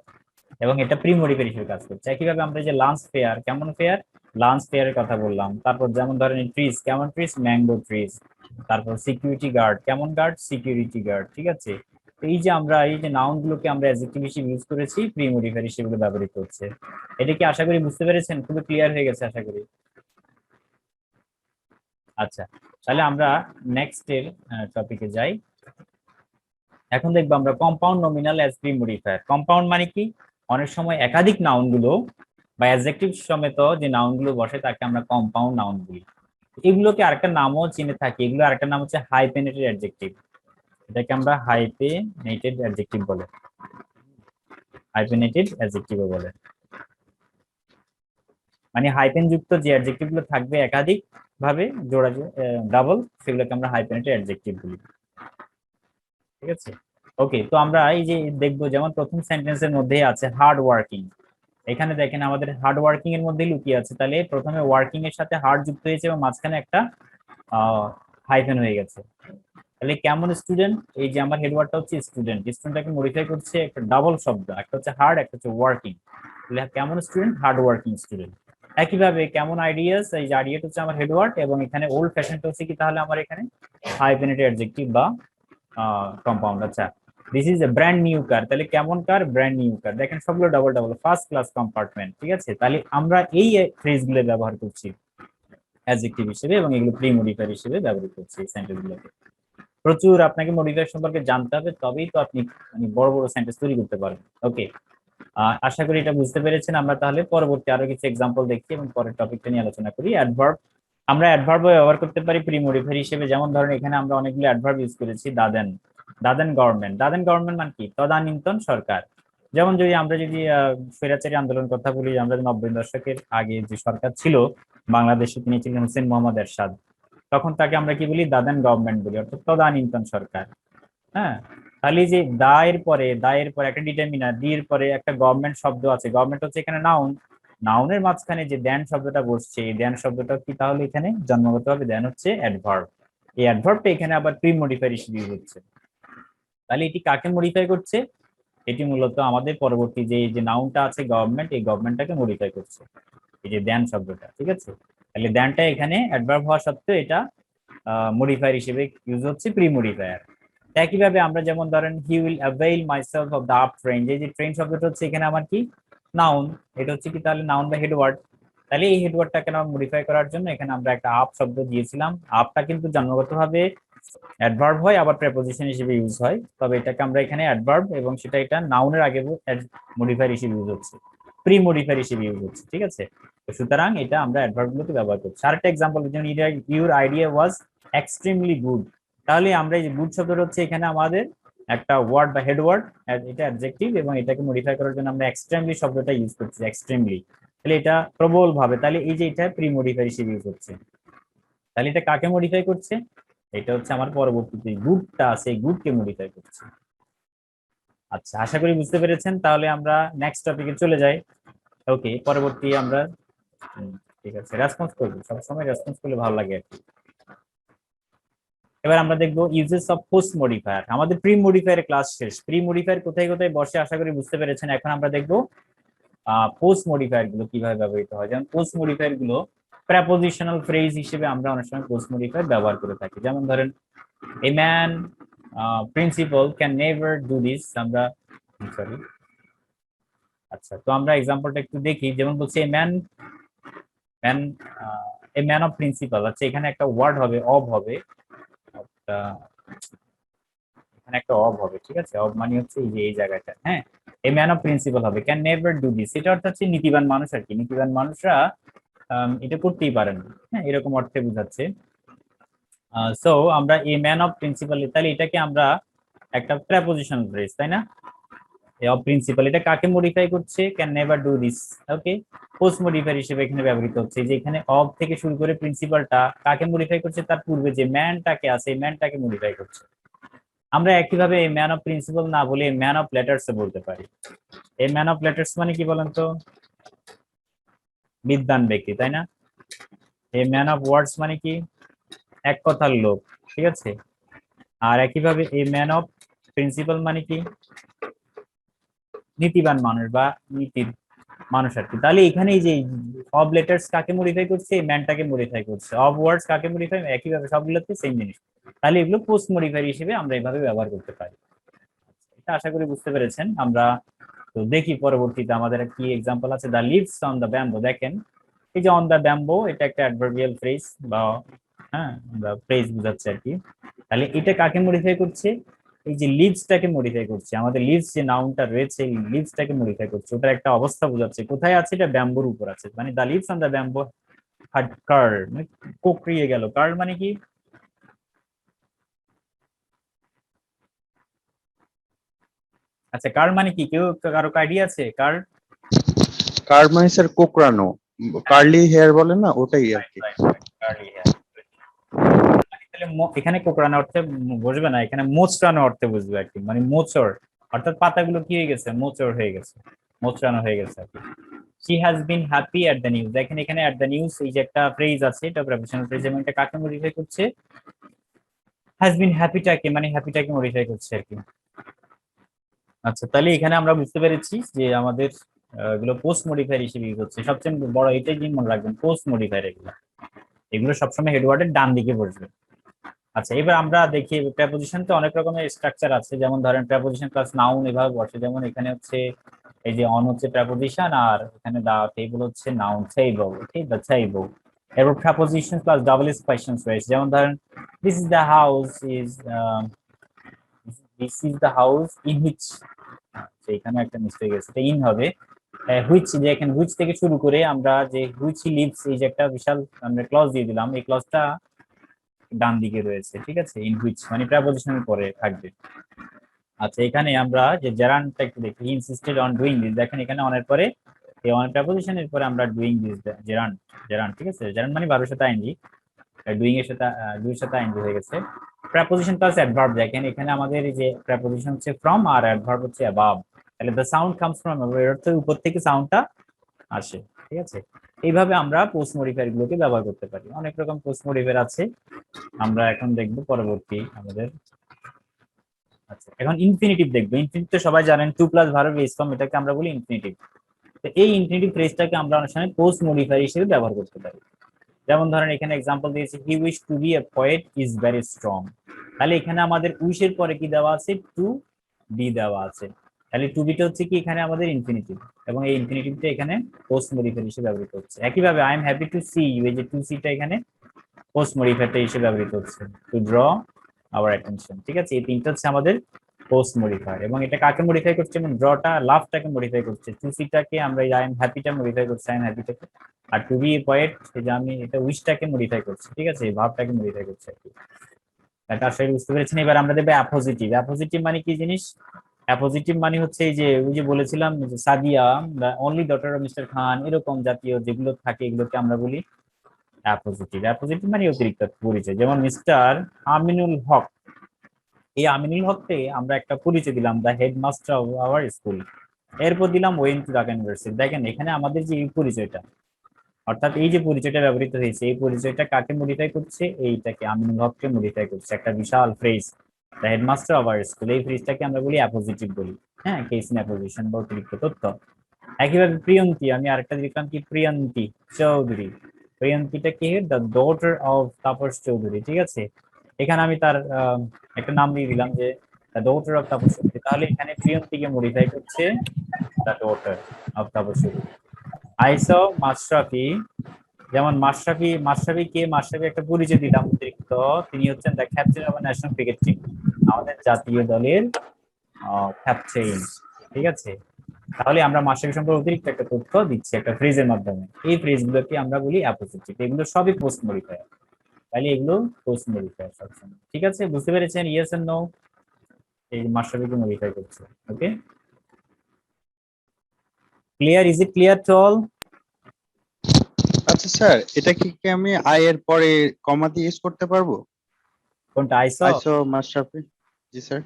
এবং এটা প্রি মডিফায়ার হিসেবে কাজ করছে। একইভাবে আমরা যে লাঞ্চ ফেয়ার, কেমন ফেয়ার, লাঞ্চ ফেয়ারের কথা বললাম। তারপর যেমন ধরেন ট্রিজ, কেমন ট্রিজ, ম্যাঙ্গো ট্রিজ। তারপর সিকিউরিটি গার্ড, কেমন গার্ড, সিকিউরিটি গার্ড, ঠিক আছে। তো এই যে আমরা এই যে নাউন গুলোকে আমরা অ্যাডজেক্টিভ হিসেবে ইউজ করেছি, প্রি মডিফায়ার হিসেবে ব্যবহৃত হচ্ছে। এটা কি আশা করি বুঝতে পেরেছেন? খুবই ক্লিয়ার হয়ে গেছে আশা করি। আচ্ছা, তাহলে আমরা নেক্সট এর টপিকে যাই। এখন দেখবো আমরা compound nominal as pre modifier. Compound মানে কি, অনেক সময় একাধিক নাউন গুলো বা অ্যাডজেক্টিভ সমেত যে নাউন গুলো বসে তাকে আমরা কম্পাউন্ড নাউন বলি। এগুলোকে আরেকটা নামও চিনে থাকি, এগুলো আরেকটা নাম হচ্ছে হাইপেনেটেড অ্যাডজেক্টিভ, এটাকে আমরা হাইপেনেটেড অ্যাডজেক্টিভ বলে, হাইপেনেটেড অ্যাডজেক্টিভ বলে। মানে হাইপেন যুক্ত যে অ্যাডজেক্টিভ গুলো থাকবে একাধিক ভাবে জোড়া ডাবল, সেগুলোকে আমরা হাইপেনেটেড অ্যাডজেক্টিভ বলি, ঠিক আছে। ওকে, তো আমরা এই যে দেখবো, যেমন প্রথম সেন্টেন্সের মধ্যে আছে হার্ড ওয়ার্কিং, এখানে দেখেন আমাদের হার্ড ওয়ার্কিং এর মধ্যেই লুকিয়ে আছে, তাহলে প্রথমে ওয়ার্কিং এর সাথে হার্ড যুক্ত হয়েছে এবং মাঝখানে একটা হাইফেন হয়ে গেছে। তাহলে কেমন স্টুডেন্ট, এই যে আমার হেডওয়ার্ডটা হচ্ছে স্টুডেন্ট, স্টুডেন্টটাকে মডিফাই করছে একটা ডাবল শব্দ, একটা হচ্ছে হার্ড, একটা হচ্ছে ওয়ার্কিং। কেমন স্টুডেন্ট? Hard working student. একইভাবে কেমন আইডিয়াস, এই যে আইডিয়াটা হচ্ছে আমার হেডওয়ার্ড এবং এখানে ওল্ড ফ্যাশনটা হচ্ছে কি তাহলে আমার এখানে হাইফেনেটেড অ্যাডজেক্টিভ বা কম্পাউন্ড। আচ্ছা, this is a brand new car, তাহলে কেমন কার? Brand new car. দেখেন সবগুলো double double, first class compartment, ঠিক আছে। তাহলে আমরা এই ফ্রেজগুলো ব্যবহার করছি অ্যাডজেক্টিভ হিসেবে এবং এগুলো প্রি মডিফায়ার হিসেবে ব্যবহার করছি এই সেন্টেন্সগুলোকে। প্রচুর আপনাকে মডিফায়ার সম্পর্কে জানতে হবে, তবেই তো আপনি মানে বড় বড় সেন্টেন্স তৈরি করতে পারবেন। ওকে, আশা করি এটা বুঝতে পেরেছেন। আমরা তাহলে পরবর্তী আরো কিছু এক্সাম্পল দেখি এবং পরের টপিকটা নিয়ে আলোচনা করি। অ্যাডভার্ব, আমরা অ্যাডভার্ব ব্যবহার করতে পারি প্রি মডিফায়ার হিসেবে। যেমন ধরেন এখানে আমরা অনেকগুলো অ্যাডভার্ব ইউজ করেছি। দাদেন, দাদেন গভর্নমেন্ট। দাদেন গভর্নমেন্ট মানে কি? তদানীন্তন সরকার। যেমন যদি আমরা যদি স্বৈরাচারী আন্দোলন কথা বলি, আমরা 90 দশকের আগে যে সরকার ছিল বাংলাদেশে, তিনি ছিলেন হোসেন মোহাম্মদ এরশাদ, তখন তাকে আমরা কি বলি? দাদেন গভর্নমেন্ট বলি, অর্থাৎ তদানীন্তন সরকার। হ্যাঁ, তাহলে যে দায়ের পরে একটা ডিটারমিনার, ডি এর পরে একটা গভর্নমেন্ট শব্দ আছে। গভর্নমেন্ট হচ্ছে এখানে নাউন, নাউনের মাঝখানে যে দেন শব্দটা বসছে, এই দেন শব্দটা কি তাহলে এখানে জন্মগতভাবে দেন হচ্ছে অ্যাডভার্ব। এই অ্যাডভার্বটা এখানে আবার প্রি মডিফায়ার হিসেবে ইউজ হচ্ছে। তাহলে এটি কাকে মডিফাই করছে? এটি মূলত আমাদের পরবর্তী যে নাউনটা আছে গভর্নমেন্ট, এই গভর্নমেন্টটাকে মডিফাই করছে, এই যে দেন শব্দটা, ঠিক আছে। তাহলে দেনটা এখানে অ্যাডভার্ব হওয়া সত্ত্বেও এটা মডিফায়ার হিসেবে ইউজ হচ্ছে, প্রি মডিফায়ার। একইভাবে আমরা যেমন ধরেন he will avail myself of the up train, এই যে ট্রেন শব্দটা হচ্ছে এখানে আমার কি? নাউন। এটা হচ্ছে কি তাহলে নাউন বা হেডওয়ার্ড। তাহলে এই হেডওয়ার্ডটাকে আমরা মডিফাই করার জন্য এখানে আমরা একটা আপ শব্দ দিয়েছিলাম। আপটা কিন্তু জন্মগতভাবে অ্যাডভার্ব হয়, আবার প্রেপোজিশন হিসেবে ইউজ হয়, তবে এটাকে আমরা এখানে অ্যাডভার্ব এবং সেটা এটা নাউনের আগে মডিফায়ার হিসেবে ইউজ হচ্ছে, প্রি মডিফায়ার হিসেবে ইউজ হচ্ছে, ঠিক আছে। তো সুতরাং এটা আমরা অ্যাডভার্ব গুলোতে ব্যবহার করছি। আরেকটা এক্সাম্পল, যেমন your idea was extremely good. তাহলে আমরা এই যে গুড শব্দটা হচ্ছে এখানে আমাদের একটা ওয়ার্ড বা হেডওয়ার্ড, এটা অ্যাডজেক্টিভ, এবং এটাকে মডিফাই করার জন্য আমরা এক্সট্রিমলি শব্দটা ইউজ করছি, এক্সট্রিমলি। তাহলে এটা প্রবল ভাবে, তাহলে এই যে এটা প্রি মডিফায়ার হিসেবে ইউজ হচ্ছে। তাহলে এটা কাকে মডিফাই করছে? এটা হচ্ছে আমার পরবর্তীতে গুডটা আছে, এই গুডকে মডিফাই করছে। আচ্ছা, আশা করি বুঝতে পেরেছেন। তাহলে আমরা নেক্সট টপিকে চলে যাই। ওকে, পরবর্তী আমরা ঠিক আছে রেসপন্স করবো, সবসময় রেসপন্স করলে ভালো লাগে আর কি। এবার আমরা দেখবো ইউজেস অফ পোস্ট মডিফায়ার। আমাদের প্রি মডিফায়ার ক্লাস শেষ। প্রি মডিফায়ার কোথায় কোথায় বসে আশা করি বুঝতে পেরেছেন। এখন আমরা দেখবো পোস্ট মডিফায়ার গুলো কিভাবে ব্যবহৃত হয়। যেমন পোস্ট মডিফায়ার গুলো প্রেপোজিশনাল ফ্রেজ হিসেবে আমরা অনেক সময় পোস্ট মডিফায়ার ব্যবহার করে থাকি। যেমন ধরেন a man principal can never do this, আমরা সরি। আচ্ছা, তো আমরা এক্সাম্পলটা একটু দেখি। যেমন বলছে a man man a man of principal. আচ্ছা, এখানে একটা ওয়ার্ড হবে, অব হবে, এখানে একটা অব হবে, ঠিক আছে। অব মানে হচ্ছে এই যে এই জায়গাটা, হ্যাঁ। এ ম্যান অফ প্রিন্সিপাল হবে, ক্যান নেভার ডু দিস, এটা অর্থাৎ হচ্ছে নীতিবান মানুষ আর কি। নীতিবান মানুষরা এটা করতেই পারেন, হ্যাঁ, এরকম অর্থে বোঝাচ্ছে। সো আমরা এ ম্যান অফ প্রিন্সিপাল, তাহলে এটাকে আমরা একটা প্রেপোজিশনাল ফ্রেজ, তাই না? অফ প্রিন্সিপাল, এটা কাকে মডিফাই করছে? Can never do this. Okay, post modifier হিসেবে এখানে ব্যবহৃত হচ্ছে। যে এখানে অফ থেকে শুরু করে প্রিন্সিপালটা কাকে মডিফাই করছে? তার পূর্বে যে ম্যানটাকে আছে, এই ম্যানটাকে মডিফাই করছে। আমরা একইভাবে এই ম্যান অফ প্রিন্সিপাল না বলে ম্যান অফ লেটার্স বলতে পারি। এই ম্যান অফ লেটার্স মানে কি বলেন তো? বিদ্বান ব্যক্তি, তাই না? এই ম্যান অফ ওয়ার্ডস মানে কি? এক কথার লোক, ঠিক আছে। আর একইভাবে এই ম্যান অফ প্রিন্সিপাল মানে কি? নীতিবান মানুষ বা নীতির মানুষ আর কি। তাহলে এখানে এই যে অব লেটার্স কাকে মডিফাই করছে? এই ম্যানটাকে মডিফাই করছে। অব ওয়ার্ডস কাকে মডিফাই? একইভাবে সবগুলোতে সেম জিনিস। তাহলে এগুলো পোস্ট মডিফায়ার হিসেবে আমরা এইভাবে ব্যবহার করতে পারি। এটা আশা করি বুঝতে পেরেছেন। আমরা তো দেখি পরবর্তীতে আমাদের কি এক্সাম্পল আছে। The leaves on the bamboo, দেখেন এই যে অন দ্য ব্যাম্বো, এটা একটা অ্যাডভার্বিয়াল ফ্রেজ বা হ্যাঁ ফ্রেজ বোঝাচ্ছে আর কি। তাহলে এটা কাকে মডিফাই করছে? এই যে লিভসটাকে মডিফাই করছে। আমাদের লিভস যে নাউনটা রয়েছে, এই লিভসটাকে মডিফাই করছে, ওটার একটা অবস্থা বোঝাচ্ছে। কোথায় আছে? এটা ব্যাম্বোর উপর আছে। মানে the leaves on the bamboo had curl, মানে কোকড়িয়ে গেল। কার্ল মানে কি? আচ্ছা, কার্ল মানে কি? কেউ কারো আইডিয়া আছে? কার্ল কার মানে স্যার কোকড়ানো, কার্লি হেয়ার বলে না, ওটাই আর কি। তাহলে এখানে কোকড়ানো অর্থে বুঝবে না, এখানে মোচড়ানো অর্থে বুঝবে আর কি। মানে মোচড়, অর্থাৎ পাতাগুলো কি হয়ে গেছে? মোচড় হয়ে গেছে, মোচড়ানো হয়ে গেছে আর কি। She has been happy at the news, দেখেন এখানে এট দ্য নিউজ এই যে একটা ফ্রেজ আছে, এটা প্রেপোজিশনাল ফ্রেজ, এবং এটা কাকে মডিফাই করছে? হ্যাজ বিন হ্যাপিটাকে, মানে হ্যাপিটাকে মডিফাই করছে আর কি। আচ্ছা, তাহলে এখানে আমরা বুঝতে পেরেছি যে আমাদের এগুলো পোস্ট মডিফায়ার হিসেবে ইউজ হচ্ছে, সবচেয়ে বড় এটাই কি মনে রাখবেন, পোস্ট মডিফায়ার এগুলো, এগুলো সবসময় হেডওয়ার্ডের ডান দিকে বসবে। আচ্ছা, এবার আমরা দেখি প্রেপোজিশন তো অনেক রকমের স্ট্রাকচার আছে, যেমন ধরেন প্রেপোজিশন প্লাস নাউন এভাবে বসে, যেমন এখানে হচ্ছে এই যে অন হচ্ছে প্রেপোজিশন, আর এখানে দা টেবল হচ্ছে নাউন সেইবল, ঠিক আছে সেইবল। এরপর preposition plus double S questions রয়েছে, যেমন ধরেন this is the house is, this is the house in which, এখানে একটা মিস্টেক আছে, এটা ইন হবে। হুইচ, যে এখানে হুইচ থেকে শুরু করে আমরা যে হুইচ হি লিভস, এই যে একটা বিশাল আমরা ক্লজ দিয়ে দিলাম, এই ক্লজটা ডান দিকে রয়েছে, ঠিক আছে, ইন হুইচ মানে প্রেপোজিশনের পরে থাকবে। আচ্ছা, এখানে আমরা যে জেরান্ডটা একটু দেখি, he insisted on doing this, দেখেন এখানে অনের পরে এই অন প্রেপোজিশনের পরে আমরা ডুইং দিস, জেরান্ড, জেরান্ড, ঠিক আছে, জেরান্ড মানে ভার্বের সাথে আইএনজি, ডুইং এর সাথে ডুইং এর সাথে আইএনজি হয়ে গেছে। প্রেপোজিশন প্লাস অ্যাডভার্ব, দেখেন এখানে আমাদের এই যে প্রেপোজিশন হচ্ছে ফ্রম আর অ্যাডভার্ব হচ্ছে অ্যাবাভ, তাহলে দ্য সাউন্ড কামস ফ্রম, এর অর্থ উপর থেকে সাউন্ডটা আসে, ঠিক আছে। এইভাবে আমরা পোস্ট মডিফায়ার গুলোকে ব্যবহার করতে পারি, অনেক রকম পোস্ট মডিফায়ার আছে, আমরা এখন দেখব পরবর্তী আমাদের। আচ্ছা, এখন ইনফিনিটিভ দেখবো। ইনফিনিটিভ তো সবাই জানেন, to plus verb base form, এটাকে আমরা বলি ইনফিনিটিভ। তো এই ইনফিনিটিভ ফ্রেজটাকে আমরা অনেক সময় পোস্ট মডিফায়ার হিসেবে ব্যবহার করতে পারি। যেমন ধরেন এখানে এক্সাম্পল দিয়েছি, he wish to be a poet is very strong, তাহলে এখানে আমাদের উইশের পরে কি দেওয়া আছে, টু বি দেওয়া আছে, তাহলে টু বিটা হচ্ছে কি এখানে আমাদের ইনফিনিটিভ, এবং এই ইনফিনিটিভটা এখানে পোস্ট মডিফায়ার হিসেবে ব্যবহৃত হচ্ছে। একইভাবে I am happy to see you, এই যে টু সিটা এখানে পোস্ট মডিফায়ারটা হিসেবে ব্যবহৃত হচ্ছে, টু ড্র আওয়ার অ্যাটেনশন, ঠিক আছে, এই তিনটা হচ্ছে আমাদের পোস্ট মডিফায়ার। এবং এটা কাকে মডিফাই করছে, যেমন ড্রটা লাভটাকে মডিফাই করছে, টু সিটাকে আমরা আই এম হ্যাপিটা মডিফাই করছি, আই এম হ্যাপিটাকে, আর টু বি পয়েন্ট এই যে আমি এটা উইশটাকে মডিফাই করছি, ঠিক আছে, এই ভাবটাকে মডিফাই করছি আর কি। এটা আসলে বুঝতে পেরেছেন। এবার আমরা দেখবো অ্যাপোজিটিভ। অ্যাপোজিটিভ মানে কি জিনিস, অ্যাপোজিটিভ মানে হচ্ছে এই যে ওই যে বলেছিলাম যে Sadia, only daughter of mister Khan, এরকম জাতীয় যেগুলো থাকে এগুলোকে আমরা বলি অ্যাপোজিটিভ। অ্যাপোজিটিভ মানে অতিরিক্ত পরিচয়, যেমন মিস্টার আমিনুল হক, এই আমিনুল হককে আমরা একটা পরিচয় দিলাম, the headmaster of our school, এরপর দিলাম ওয়েন টু ঢাকা ইউনিভার্সিটি। দেখেন এখানে আমাদের যে এই পরিচয়টা, অর্থাৎ এই যে পরিচয়টা ব্যবহৃত হয়েছে, এই পরিচয়টা কাকে মডিফাই করছে, এইটাকে আমিনুল হককে মডিফাই করছে, একটা বিশাল phrase the headmaster of our school, এই ফ্রেজটাকে আমরা বলি অ্যাপোজিটিভ বলি, হ্যাঁ, কেস ইন অ্যাপোজিশন বা অতিরিক্ত তথ্য। একইভাবে প্রিয়ন্তী, আমি আরেকটা লিখলাম কি, প্রিয়ন্তী চৌধুরী, প্রিয়ন্তীটা কি, the daughter of Tapas Chowdhury, ঠিক আছে, এখানে আমি তার একটা নাম দিয়ে দিলাম যে the daughter of Tapas Chowdhury, তাহলে এখানে প্রিয়ন্তীকে মডিফাই করছে the daughter of Tapas Chowdhury. আইসো মাশরাফি, যেমন মাশরাফি, মাশরাফি কে, মাশরাফি একটা পরিচয় দিলাম অতিরিক্ত, তিনি হচ্ছেন the captain of national cricket team, আমাদের জাতীয় দলের ক্যাপ্টেন, ঠিক আছে, তাহলে আমরা মাশরাফি সম্পর্কে অতিরিক্ত একটা তথ্য দিচ্ছি একটা ফ্রেজের মাধ্যমে, এই ফ্রেজগুলোকে আমরা বলি অ্যাপোজিটিভ, এগুলো সবই পোস্ট মডিফায়ার, তাহলে এগুলো পোস্ট মডিফায়ার সবসময়, ঠিক আছে, বুঝতে পেরেছেন, ইয়েস এন্ড নো, এই মাশরাফিকে মডিফাই করছে, okay, clear, is it clear to all? আচ্ছা স্যার, এটা কি কি আমি আই এর পরে কমা দিয়ে ইউজ করতে পারবো? কোনটা, আইসো? আইসো মাশরাফি, জি স্যার।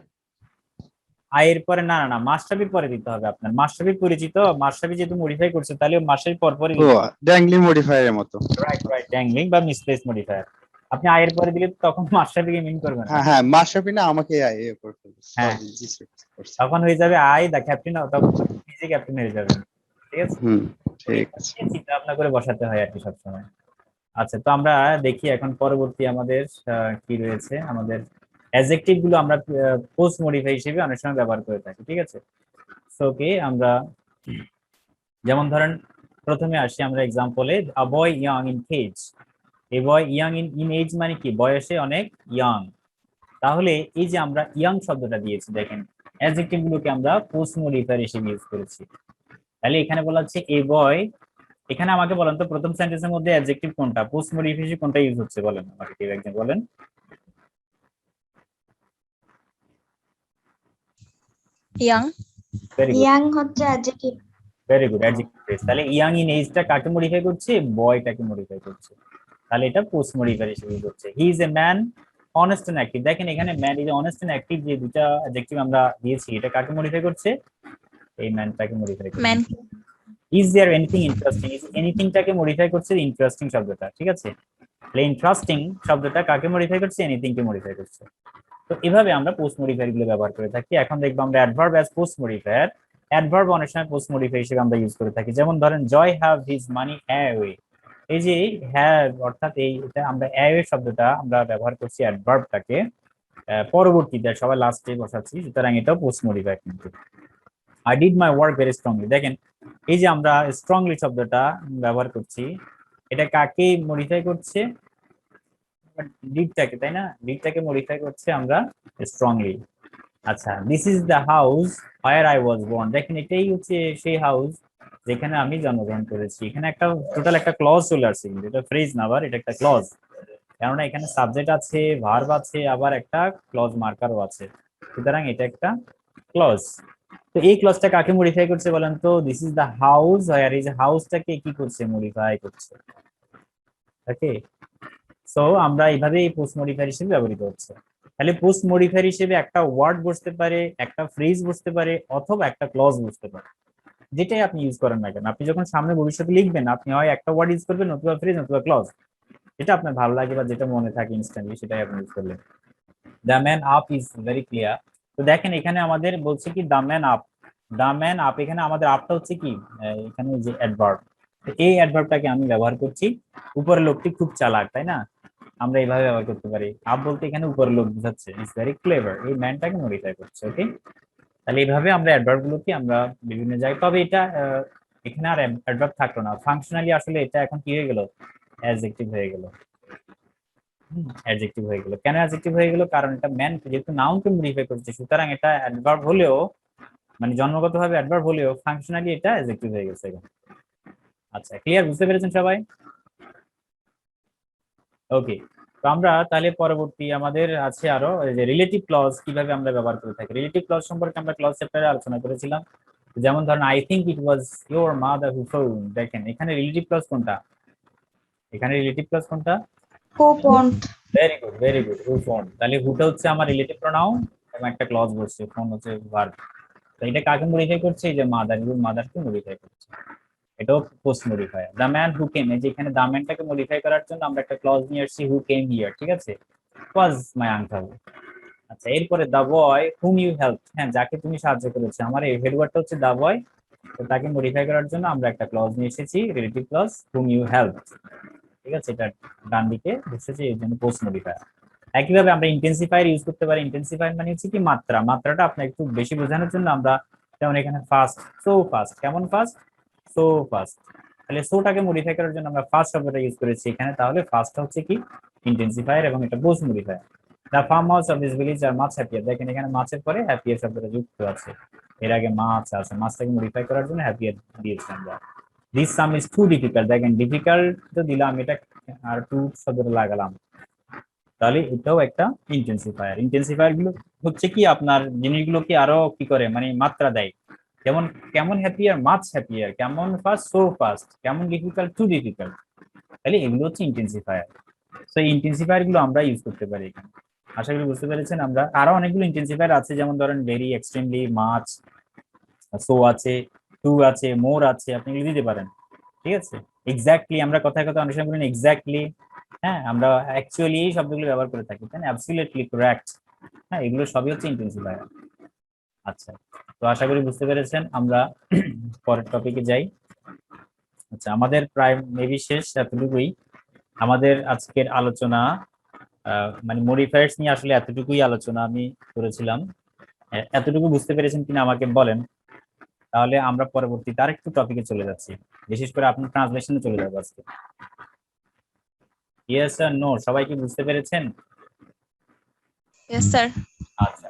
আয়ের পরে না না না, মাশরাফি পরে দিতে হবে আপনার, মাশরাফি পরিচিত, মাশরাফি যেহেতু মডিফাই করছে তাহলে মাশরাফি পর পরে, ও, ড্যাংলি মডিফায়ারের মতো। রাইট রাইট, ড্যাংলিং বা মিসপ্লেস মডিফায়ার। আপনি আয়ের পরে দিলে তখন মাশরাফিকে মিন করবেন না, হ্যাঁ হ্যাঁ, মাশরাফি না, আমাকে আই এ করে ফেলবো, হ্যাঁ, সরি, জি স্যার। তখন হয়ে যাবে আই দা ক্যাপ্টেন, তখন নিজে ক্যাপ্টেন হয়ে যাবেন, ঠিক আছে, হুম, ঠিক আছে। চিন্তা ভাবনা করে বসাতে হয় আর কি সবসময়। আচ্ছা, তো আমরা দেখি এখন পরবর্তী আমাদের কি রয়েছে, আমাদের অ্যাডজেক্টিভ গুলো আমরা পোস্ট মডিফাই হিসেবে অনেক সময় ব্যবহার করে থাকি, ঠিক আছে। সো ওকে, আমরা যেমন ধরেন প্রথমে আসি আমরা এক্সাম্পলে, a boy young in age, a boy young in age মানে কি, বয়সে অনেক ইয়াং, তাহলে এই যে আমরা ইয়াং শব্দটা দিয়েছি, দেখেন অ্যাডজেক্টিভ গুলোকে আমরা পোস্ট মডিফায়ার হিসেবে ইউজ করেছি, তাহলে এখানে বলা হচ্ছে এ বয়, এখানে আমাকে বলেন তো প্রথম সেন্টেন্সের মধ্যে অ্যাডজেক্টিভ কোনটা, পোস্ট মডিফায়ার কোনটা ইউজ হচ্ছে, বলেন আমাকে কেউ একজন বলেন। ইয়াং। ভেরি গুড, ইয়াং হচ্ছে adjective. Very good, adjective phrase, তাহলে ইয়াং ইন এজটা কাকে মডিফাই করছে, বয়টাকে মডিফাই করছে, তাহলে এটা পোস্ট মডিফায়ার হিসেবে ইউজ হচ্ছে। He is a man honest and active, দেখেন এখানে man is honest and active যে দুটা অ্যাডজেক্টিভ আমরা দিয়েছি, এটা কাকে মডিফাই করছে, এই ম্যানটাকে মডিফাই করছে। Man. Is there anything interesting, এনিথিংটাকে মডিফাই করছে ইন্টারেস্টিং শব্দটা, ঠিক আছে, তাহলে ইন্টারেস্টিং শব্দটা কাকে মডিফাই করছে, এনিথিং কে মডিফাই করছে। তো এভাবে আমরা পোস্ট মডিফায়ার গুলো ব্যবহার করে থাকি। এখন দেখবো আমরা adverb as post modifier. Adverb অনেক সময় পোস্ট মডিফাই হিসেবে আমরা ইউজ করে থাকি, যেমন ধরেন জয় হ্যাভ হিজ মানি অ্যাওয়ে। এই যে হ্যাভ অর্থাৎ এটা আমরা অ্যাওয়ে শব্দটা আমরা ব্যবহার করছি অ্যাডভার্বটাকে পরবর্তীতে সবাই লাস্টে বসাচ্ছি, সুতরাং এটাও পোস্ট মডিফাই কিন্তু। I did my work very strongly. দেখেন এই যে আমরা স্ট্রংলি শব্দটা ব্যবহার করছি, এটা কাকে মডিফাই করছে? ডিডটাকে, তাই না? ডিডটাকে মডিফাই করছে আমরা স্ট্রংলি। আচ্ছা, this is the house where I was born. দেখেন এটাই হচ্ছে সেই হাউস যেখানে আমি জন্মগ্রহণ করেছি। এখানে একটা টোটাল একটা ক্লজ চলে আসছে, কিন্তু এটা ফ্রেজ না, আবার এটা একটা ক্লজ, কেননা এখানে সাবজেক্ট আছে, ভার্ব আছে, আবার একটা ক্লজ মার্কারও আছে, সুতরাং এটা একটা ক্লজ। তো এই ক্লজটা কাকে মডিফাই করছে বলেন তো? দিস ইজ দ্য হাউস হোয়ার, এই যে হাউসটাকে কি করছে? মডিফাই করছে। ওকে, সো আমরা এইভাবে এই পোস্ট মডিফায়ার হিসেবে ব্যবহৃত হচ্ছে। তাহলে পোস্ট মডিফায়ার হিসেবে একটা ওয়ার্ড বসতে পারে, একটা ফ্রেজ বসতে পারে, অথবা একটা ক্লজ বসতে পারে, যেটাই আপনি ইউজ করেন না কেন। আপনি যখন সামনে ভবিষ্যতে লিখবেন, আপনি হয় একটা ওয়ার্ড ইউজ করবেন, অথবা ফ্রেজ, অথবা ক্লজ, যেটা আপনার ভালো লাগে বা যেটা মনে থাকে ইনস্ট্যান্টলি, সেটাই আপনি ইউজ করলেন। The man up is very clear. তো দেখেন এখানে আমাদের বলছে কি the man up, the man up, এখানে আমাদের আপটা হচ্ছে কি এখানে যে অ্যাডভার্ব, এই অ্যাডভার্বটাকে আমি ব্যবহার করছি। উপরের লোকটি খুব চালাক, তাই না? আমরা এইভাবে ব্যবহার করতে পারি। আপ বলতে এখানে উপরের লোক বোঝাচ্ছে, ইজ ভেরি ক্লেভার, এই ম্যানটাকে মডিফাই করছে। ওকে, তাহলে এইভাবে আমরা অ্যাডভার্ব গুলোকে আমরা বিভিন্ন জায়গায়, তবে এটা এখানে আর অ্যাডভার্ব থাকলো না, ফাংশনালি আসলে এটা এখন কি হয়ে গেল? অ্যাডজেক্টিভ হয়ে গেল। অ্যাডজেক্টিভ হয়ে গেল। কেন অ্যাডজেক্টিভ হয়ে গেল? কারণ এটা ম্যান যেহেতু নাউনকে মডিফাই করছে, সুতরাং এটা অ্যাডভার্ব হলেও, মানে জন্মগতভাবে অ্যাডভার্ব হলেও ফাংশনালি এটা অ্যাডজেক্টিভ হয়ে গেছে এখন। আচ্ছা, ক্লিয়ার? বুঝতে পেরেছেন সবাই? ওকে, তো আমরা তাহলে পরবর্তী আমাদের আছে আরো যে রিলেটিভ ক্লজ কিভাবে আমরা ব্যবহার করে থাকি। রিলেটিভ ক্লজ সম্পর্কে আমরা ক্লজ চ্যাপ্টারে আলোচনা করেছিলাম। যেমন ধরেন I think it was your mother who phone. দেখেন এখানে রিলেটিভ ক্লজ কোনটা? এখানে রিলেটিভ ক্লজ কোনটা? Who phoned? Very good, very good, who phone. তাহলে হুটা হচ্ছে আমার রিলেটিভ প্রোনাউন এবং একটা ক্লজ বসছে, ফোন হচ্ছে ভার্ব। তো এটা কাকে মডিফাই করছে? এই যে মাদার, ইউর মাদারকে মডিফাই করছে, এটাও post modifier. The man who came, এই যে এখানে দ্য ম্যানটাকে মডিফাই করার জন্য আমরা একটা ক্লজ নিয়ে আসছি, হু কেম হিয়ার, ঠিক আছে? Was my uncle. আচ্ছা, এরপরে the boy whom you help, হ্যাঁ যাকে তুমি সাহায্য করেছো। আমার এই হেডওয়ার্ডটা হচ্ছে দ্য বয়, তো তাকে মডিফাই করার জন্য আমরা একটা ক্লজ নিয়ে এসেছি, relative clause whom you help, ঠিক আছে? এটা ডান দিকে বসেছে, এই জন্য পোস্ট মডিফায়ার। একইভাবে আমরা ইন্টেন্সিফায়ার ইউজ করতে পারি। ইন্টেন্সিফায়ার মানে হচ্ছে কি মাত্রা, মাত্রাটা আপনার একটু বেশি বোঝানোর জন্য আমরা, যেমন এখানে ফাস্ট, সো ফাস্ট, কেমন ফাস্ট? So fast. তাহলে সোটাকে মডিফাই করার জন্য আমরা ফাস্ট শব্দটা ইউজ করেছি এখানে, তাহলে ফাস্ট হচ্ছে কি ইন্টেন্সিফায়ার এবং এটা post modifier. The farmers of this village are much happier. দেখেন এখানে মাছের পরে হ্যাপিয়ার শব্দটা যুক্ত আছে, এর আগে মাছ আছে, মাছটাকে মডিফাই করার জন্য হ্যাপিয়ার দিয়েছি আমরা। This sum is too difficult, দেখেন ডিফিকাল্ট তো দিলাম, এটা আর টু শব্দটা লাগালাম, তাহলে এটাও একটা ইন্টেন্সিফায়ার। ইন্টেন্সিফায়ার গুলো হচ্ছে কি আপনার জিনিসগুলোকে আরো কি করে, মানে মাত্রা দেয়। যেমন কেমন হ্যাপিয়ার, মাছ হ্যাপিয়ার, কেমন ফাস্ট, সো ফাস্ট, কেমন ডিফিকাল্ট, টু ডিফিকাল্ট, তাহলে এগুলো হচ্ছে ইন্টেন্সিফায়ার। তো এই ইন্টেন্সিফায়ার গুলো আমরা ইউজ করতে পারি এখানে। আশা করি বুঝতে পেরেছেন। আমরা আরো অনেকগুলো ইন্টেন্সিফায়ার আছে, যেমন ধরেন ভেরি, এক্সট্রিমলি, মাছ, সো আছে, টু আছে, মোর আছে, আপনি এগুলো দিতে পারেন, ঠিক আছে? এক্স্যাক্টলি, আমরা কথায় কথা অনেক সময় বলেন এক্স্যাক্টলি, হ্যাঁ আমরা অ্যাকচুয়ালি এই শব্দগুলো ব্যবহার করে থাকি, তাই না? অ্যাবসলিউটলি কারেক্ট, হ্যাঁ এগুলো সবই হচ্ছে ইন্টেন্সিফায়ার। আচ্ছা, তো আশা করি বুঝতে পেরেছেন। আমরা পরের টপিকে যাই। আচ্ছা, আমাদের প্রায় মেবি শেষ, এতটুকুই আমাদের আজকের আলোচনা। মানে মডিফায়ার্স নিয়ে আসলে এতটুকুই আলোচনা আমি করেছিলাম। এতটুকু বুঝতে পেরেছেন কিনা আমাকে বলেন, তাহলে আমরা পরবর্তীতে আরেকটু টপিকে চলে যাচ্ছি, বিশেষ করে আপনার ট্রান্সলেশনে চলে যাবো আজকে। ইয়েস স্যার, নো, সবাই কি বুঝতে পেরেছেন? Yes, sir. আচ্ছা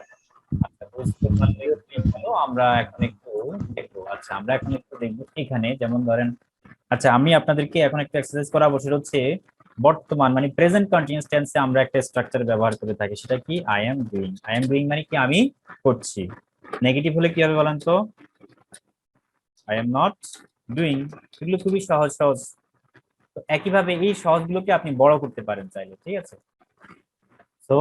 আচ্ছা, বুঝতে পারলে ভালো। আমরা এখন একটু দেখবো। আচ্ছা, আমরা এখন একটু দেখবো এখানে, যেমন ধরেন, আচ্ছা আমি আপনাদেরকে এখন একটা এক্সারসাইজ করাবো, সেটা হচ্ছে বর্তমান মানে প্রেজেন্ট কন্টিনিউয়াস টেন্সে আমরা একটা স্ট্রাকচার ব্যবহার করে থাকি, সেটা কি? I am doing. I am doing মানে কি? আমি করছি। নেগেটিভ হলে কি হবে বলেন তো? I am not doing. এগুলো খুবই সহজ সহজ। তো একইভাবে এই সহজগুলোকে আপনি বড় করতে পারেন চাইলে, ঠিক আছে? তো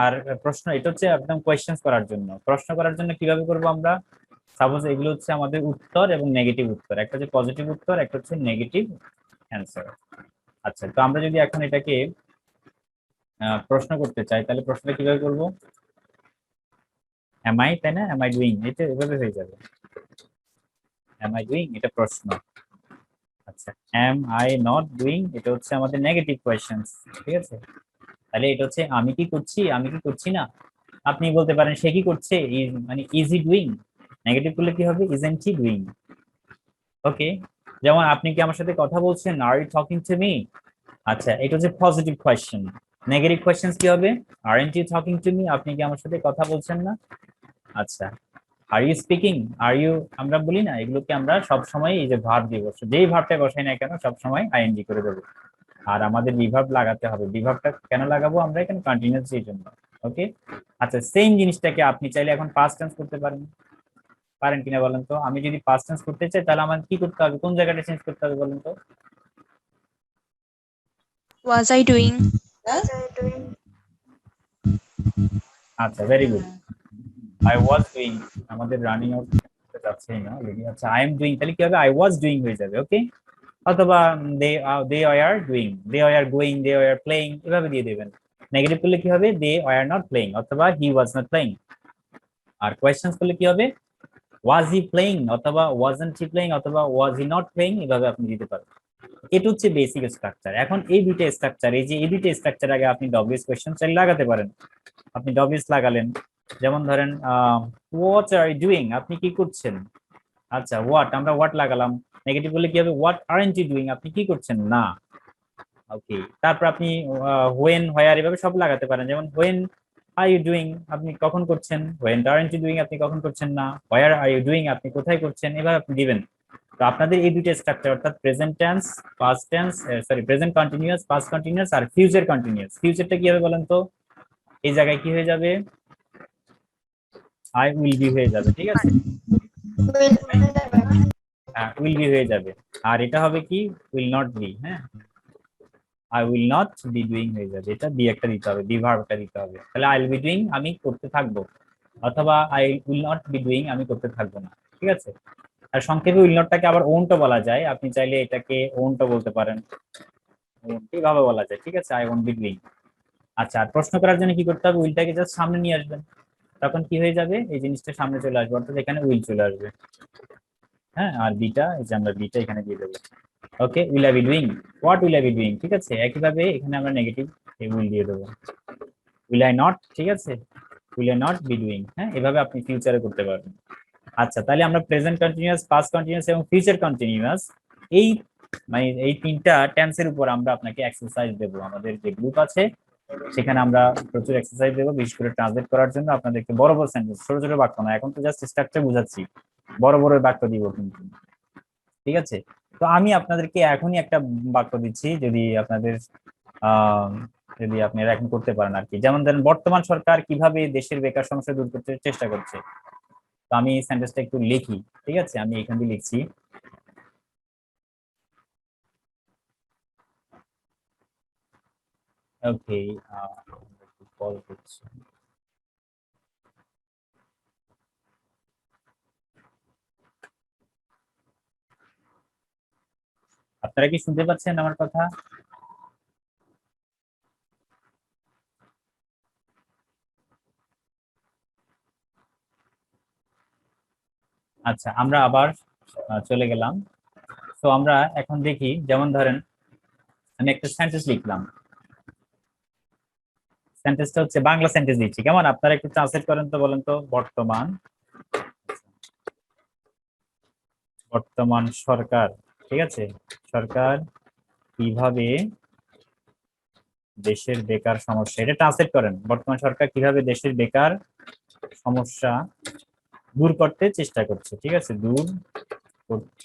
আর প্রশ্ন, এটা হচ্ছে একদম কোয়েশ্চেন করার জন্য। প্রশ্ন করার জন্য কিভাবে করব আমরা? সাপোজ এগুলো হচ্ছে আমাদের উত্তর এবং নেগেটিভ উত্তর, একটা হচ্ছে পজিটিভ উত্তর, একটা হচ্ছে নেগেটিভ অ্যান্সার। আচ্ছা, তো আমরা যদি এখন এটাকে প্রশ্ন করতে চাই, তাহলে প্রশ্নটা কিভাবে করব? এম আই, তাই না? এম আই ডুইং, এটা এভাবে হয়ে যাবে। am I doing এটা প্রশ্ন। আচ্ছা, am I not doing এটা হচ্ছে আমাদের নেগেটিভ কোয়েশ্চেনস, ঠিক আছে। তাহলে এটা হচ্ছে আমি কি করছি, আমি কি করছি না। আপনি বলতে পারেন সে কি করছে, মানে ইজ হি ডুইং, নেগেটিভ করলে কি হবে, ইজন্ট হি ডুইং। ওকে, যেমন আপনি কি আমার সাথে কথা বলছেন, are you talking to me. আচ্ছা, এটা হচ্ছে পজিটিভ কোয়েশ্চেন। নেগেটিভ কোয়েশ্চেন কি হবে, aren't you talking to me, আপনি কি আমার সাথে কথা বলছেন না। আচ্ছা, are you speaking, are you আমরা বলি না, এগুলোকে আমরা সব সময় এই যে ভার্ব দিয়ে বসে, যেই ভার্বটা বসাই না কেন সব সময় আইএনজি করে দেবো। আর আমাদের রিভার্ব লাগাতে হবে, রিভার্বটা কেন লাগাবো আমরা এখানে, কন্টিনিউয়াসের জন্য। ওকে, আচ্ছা, সেম জিনিসটাকে আপনি চাইলে এখন পাস্ট টেন্স করতে পারেন, পারেন কিনা বলেন তো। আমি যদি পাস্ট টেন্স করতে চাই তাহলে আমার কি করতে হবে, কোন জায়গাটা চেঞ্জ করতে হবে বলেন তো। Was I doing? আচ্ছা, very good, I was doing, আমাদের রানিং আউট যাচ্ছেই না অলরেডি। আচ্ছা, আই এম ডুইং, তাহলে কি হবে, আই ওয়াজ ডুইং হয়ে যাবে। ওকে, অথবা they are doing, they are going, they are playing, এভাবে দিয়ে দেবেন। নেগেটিভ করলে কি হবে, দে আর নট প্লেইং অথবা হি ওয়াজ নট প্লেইং। আর কোয়েশ্চেন্স করলে কি হবে, ওয়াজ হি প্লেইং অথবা ওয়াজন্ট হি প্লেইং অথবা ওয়াজ হি নট প্লেইং, এভাবে আপনি দিতে পারেন। এটা হচ্ছে বেসিক স্ট্রাকচার। এখন এই দুইটা স্ট্রাকচার, এই যে এই দুইটা স্ট্রাকচার আগে আপনি ডব্লিউএস কোয়েশ্চেন চাইলে লাগাতে পারেন। আপনি ডব্লিউএস লাগালেন, যেমন ধরেন হোয়াট আর ইউ ডুইং, আপনি কি করছেন। আচ্ছা, হোয়াট, আমরা হোয়াট লাগালাম। নেগেটিভ বলে কি হবে, হোয়াট আরন্ট ইউ ডুইং, আপনি কি করছেন না। ওকে, তারপর আপনি হোয়েন, হোয়ার, এভাবে সব লাগাতে পারেন। যেমন হোয়েন আর ইউ ডুইং, আপনি কখন করছেন। হোয়েন আরন্ট ইউ ডুইং, আপনি কখন করছেন না। হোয়ার আর ইউ ডুইং, আপনি কোথায় করছেন, এভাবে আপনি দিবেন। তো আপনাদের এই দুইটা স্ট্রাকচার, অর্থাৎ present tense, past tense, sorry present continuous, past continuous আর ফিউচার কন্টিনিউয়াস। ফিউচারটা কি হবে বলেন তো, এই জায়গায় কি হয়ে যাবে, আই উইল বি হয়ে যাবে, ঠিক আছে, উইল বি হয়ে যাবে। আর এটা হবে কি, উইল নট বি, হ্যাঁ, I will not be doing হয়ে যাবে। এটা বি একটা দিতে হবে, বি ভার্বটা দিতে হবে। তাহলে আই উইল বি ডুইং, আমি করতে থাকবো, অথবা I will not be doing, আমি করতে থাকবো না, ঠিক আছে। আর সংক্ষেপে উইল নটটাকে আবার ওনটা বলা যায়, আপনি চাইলে এটাকে ওনটা বলতে পারেন, কিভাবে বলা যায়, ঠিক আছে, আই ওন্ট বি ডুইং। আচ্ছা, আর প্রশ্ন করার জন্য কি করতে হবে, উইলটাকে জাস্ট সামনে নিয়ে আসবেন, তখন কি হয়ে যাবে, এই জিনিসটা সামনে চলে আসবে, অর্থাৎ এখানে উইল চলে আসবে। হ্যাঁ, আর বিটা, এই যে আমরা বিটা এখানে দিয়ে দেবো। Okay, will I be doing, what will I be doing, ঠিক আছে। একইভাবে এখানে আমরা নেগেটিভ এই উইল দিয়ে দেবো, উইল আই নট, ঠিক আছে, will I not be doing. হ্যাঁ, এভাবে আপনি ফিউচারে করতে পারবেন। আচ্ছা, তাহলে আমরা প্রেজেন্ট কন্টিনিউয়াস, পাস্ট কন্টিনিউয়াস এবং ফিউচার কন্টিনিউয়াস, এই মানে এই তিনটা টেন্সের উপর আমরা আপনাকে এক্সারসাইজ দেবো। আমাদের যে গ্রুপ আছে সেখানে আমরা প্রচুর এক্সারসাইজ দেবো, বিশেষ করে ট্রান্সলেট করার জন্য আপনাদেরকে বড় বড় সেন্টেন্স, ছোট ছোট বাক্য না, এখন তো জাস্ট স্ট্রাকচার বুঝাচ্ছি, বড় বড় বাক্য দিব কিন্তু, ঠিক আছে। তো আমি আপনাদেরকে এখনই একটা বাক্য দিচ্ছি, যদি আপনাদের যদি আপনারা এখন করতে পারেন আর কি। যেমন ধরেন, বর্তমান সরকার কিভাবে দেশের বেকার সমস্যা দূর করতে চেষ্টা করছে। তো আমি এই সেন্টেন্সটা একটু লিখি, ঠিক আছে, আমি এখান দিয়ে লিখছি। ওকে, কল করছি। আপনারা কি শুনতে পাচ্ছেন আমার কথা? আচ্ছা, আমরা আবার চলে গেলাম। তো আমরা এখন দেখি, যেমন ধরেন আমি একটা সেন্টেন্স লিখলাম, সেন্টেন্সটা হচ্ছে বাংলা সেন্টেন্স দিচ্ছি, কেমন, আপনারা একটু ট্রান্সলেট করেন তো, বলেন তো। বর্তমান সরকার, ঠিক আছে, সরকার কিভাবে দেশের বেকার সমস্যা, এটা ট্রান্সলেট করেন, বর্তমান সরকার কিভাবে দেশের বেকার সমস্যা দূর করতে চেষ্টা করছে, ঠিক আছে, দূর করতে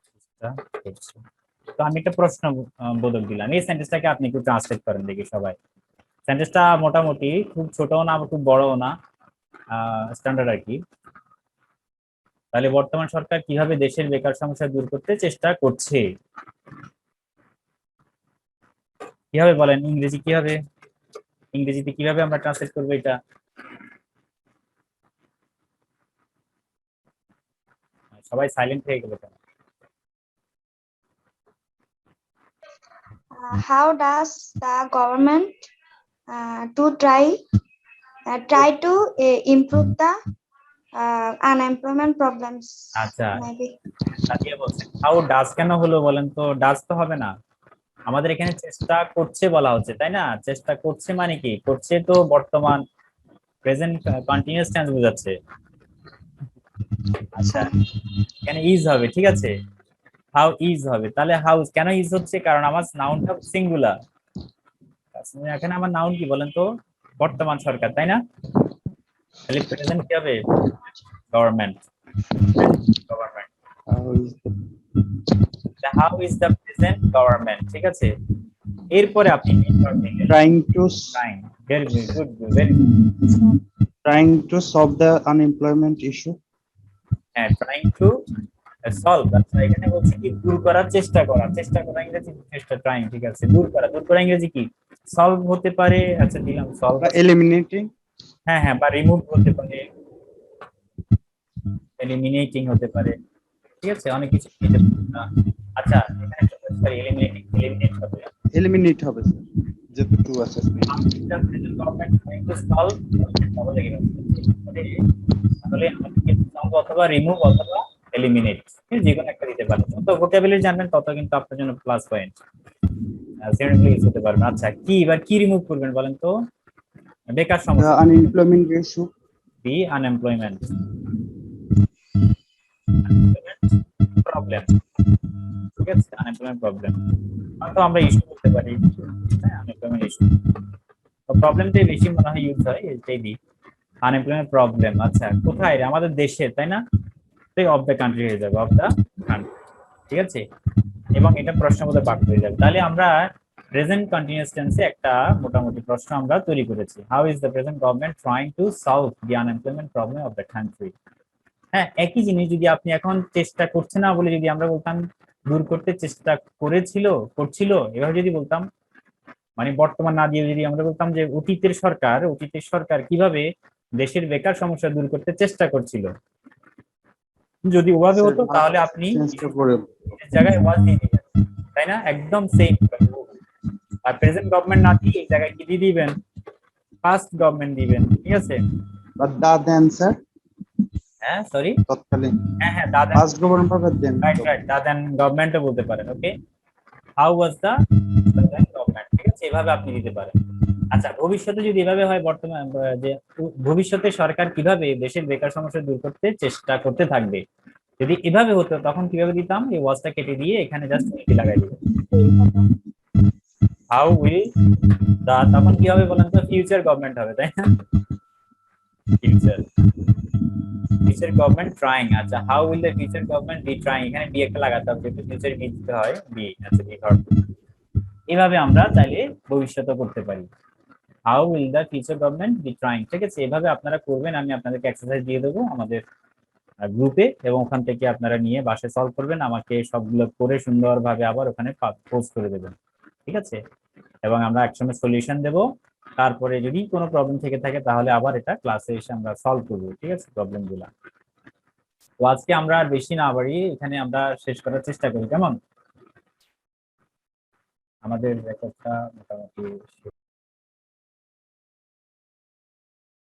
চেষ্টা করছে। তো আমি একটা প্রশ্ন বোধক দিলাম, এই সেন্টেন্সটাকে আপনি একটু ট্রান্সলেট করেন দেখি সবাই। সেন্টেন্সটা মোটামুটি খুব ছোটও না খুব বড়ও না, স্ট্যান্ডার্ড আর কি। তাহলে বর্তমান সরকার কিভাবে দেশের বেকার সমস্যা দূর করতে চেষ্টা করছে, কিভাবে বলেন, ইংরেজি কিভাবে, ইংরেজিতে কিভাবে আমরা ট্রান্সলেট করবো এটা। সবাই সাইলেন্ট হয়ে গেল কেন? How does the government to try Try to improve the unemployment problems. আচ্ছা Maybe. সাদিয়া বলছেন হাউ ডাজ কেন হলো বলেন তো, ডাজ তো হবে না, আমাদের এখানে চেষ্টা করছে বলা হচ্ছে, তাই না? চেষ্টা করছে মানে কি, করছে তো বর্তমান প্রেজেন্ট কন্টিনিউয়াস টেন্স বোঝাচ্ছে। আচ্ছা এখানে ইজ হবে, ঠিক আছে, হাউ ইজ হবে, তাহলে হাউস কেন ইজ হচ্ছে, কারণ আমার নাউনটা সিঙ্গুলার। এখানে আমার নাউন কি বলেন তো, বর্তমান সরকার, তাই না? তাহলে প্রেজেন্ট কি হবে, government. Government, how is the present government, ঠিক আছে। এরপরে আপনি trying to very good, very good. trying to solve the unemployment issue. হ্যাঁ, ট্রাইং টু সলভ, আচ্ছা এখানে বলছে কি দূর করার চেষ্টা করা, চেষ্টা করা ইংরেজি চেষ্টা, ট্রাইং, ঠিক আছে। দূর করা, দূর করা ইংরেজি কি, সলভ হতে পারে, আচ্ছা দিলাম সলভ। Eliminating. হ্যাঁ হ্যাঁ, বা রিমুভ হতে পারে, এলিমিনেটিং হতে পারে, ঠিক আছে, অনেক কিছু নিতে পারে না। আচ্ছা এখানে সরি এলিমিনেটিং, এলিমিনেট হবে। Eliminate হবে স্যার, যেহেতু টু আছে। গভর্নমেন্ট ট্রাইং টু সলভ, তাহলে আমাদেরকে সলভ অথবা রিমুভ অথবা এলিমিনেট, যে কোনো একটা দিতে পারেন। যত ভোকাবুলারি জানবেন তত কিন্তু আপনার জন্য প্লাস পয়েন্ট, সিরিয়াসলি ইউজ হতে পারবেন। আচ্ছা কি এবার কি রিমুভ করবেন বলেন তো, বেকার The সমস্যা, unemployment issue. দি আনএমপ্লয়মেন্ট প্রবলেম, ঠিক আছে, আনএমপ্লয়মেন্ট প্রবলেম, তো আমরা ইস্যু করতে পারি, হ্যাঁ আনএমপ্লয়মেন্ট ইস্যু, তো প্রবলেমটাই বেশি মনে হয় ইউজ হয়, এটাই দি আনএমপ্লয়মেন্ট প্রবলেম। আচ্ছা কোথায়, আমাদের দেশে, তাই না? তাই অফ দ্য কান্ট্রি হয়ে যাবে, অফ দ্য কান্ট্রি, ঠিক আছে, এবং এটা প্রশ্নের মধ্যে বাক্য হয়ে যাবে। তাহলে আমরা প্রেজেন্ট কন্টিনিউয়াস টেন্সে একটা মোটামুটি প্রশ্ন আমরা তৈরি করেছি, how is the present government trying to solve the unemployment problem of the country. হ্যাঁ, একই জিনিস যদি আপনি এখন চেষ্টা করছে না বলে যদি আমরা বলতাম দূর করতে চেষ্টা করেছিল, করছিল, এভাবে যদি বলতাম, মানে বর্তমান না দিয়ে যদি আমরা বলতাম যে অতীতের সরকার কিভাবে দেশের বেকার সমস্যা দূর করতে চেষ্টা করছিল, যদি ওভাবে হতো তাহলে আপনি জায়গায় ওয়াজ দিয়ে দিবেন, তাই না? একদম সেম। আর প্রেজেন্ট গভর্নমেন্ট না দিয়ে এই জায়গায় কি দিয়ে দিবেন, পাস্ট গভর্নমেন্ট দিবেন, ঠিক আছে। But the answer. হ্যাঁ সরি, তৎকালীন হ্যাঁ হ্যাঁ দাদা, past government হবে then. রাইট রাইট, দাদান গভর্নমেন্টও বলতে পারেন, ওকে, how was the Dadan government, ঠিক আছে, এভাবে আপনি দিতে পারেন। আচ্ছা ভবিষ্যতে যদি এভাবে হয়, বর্তমান যে ভবিষ্যতে সরকার কিভাবে দেশের বেকার সমস্যা দূর করতে চেষ্টা করতে থাকবে, যদি এভাবে হতো তখন কিভাবে দিতাম, এই ওয়াজটা কেটে দিয়ে এখানে জাস্ট এটি লাগাই দিবেন, হাউ উইল দা, তখন কি হবে বলেন তো, ফিউচার গভর্নমেন্ট হবে, তাই না? ফিউচার গভর্নমেন্ট ট্রাইং, আচ্ছা how will the future government be trying, এখানে বি একটা লাগাতে হবে, যেহেতু ফিউচার বি দিতে হয় বি, আচ্ছা বি ধর। এভাবে আমরা চাইলে ভবিষ্যতে করতে পারি, how will the future government be trying, ঠিক আছে। এভাবে আপনারা করবেন, আমি আপনাদেরকে এক্সারসাইজ দিয়ে দেবো আমাদের গ্রুপে, এবং ওখান থেকে আপনারা নিয়ে বাসায় সলভ করবেন, আমাকে সবগুলো করে সুন্দরভাবে আবার ওখানে পোস্ট করে দেবেন, ঠিক আছে, এবং আমরা একসঙ্গে সলিউশন দেব। তারপরে যদি কোনো প্রবলেম থেকে থাকে তাহলে আবার এটা ক্লাসে এসে আমরা সলভ করবো, ঠিক আছে, প্রবলেমগুলো। তো আজকে আমরা আর বেশি না বাড়িয়ে এখানে আমরা শেষ করার চেষ্টা করি, কেমন? আমাদের রেকর্ডটা মোটামুটি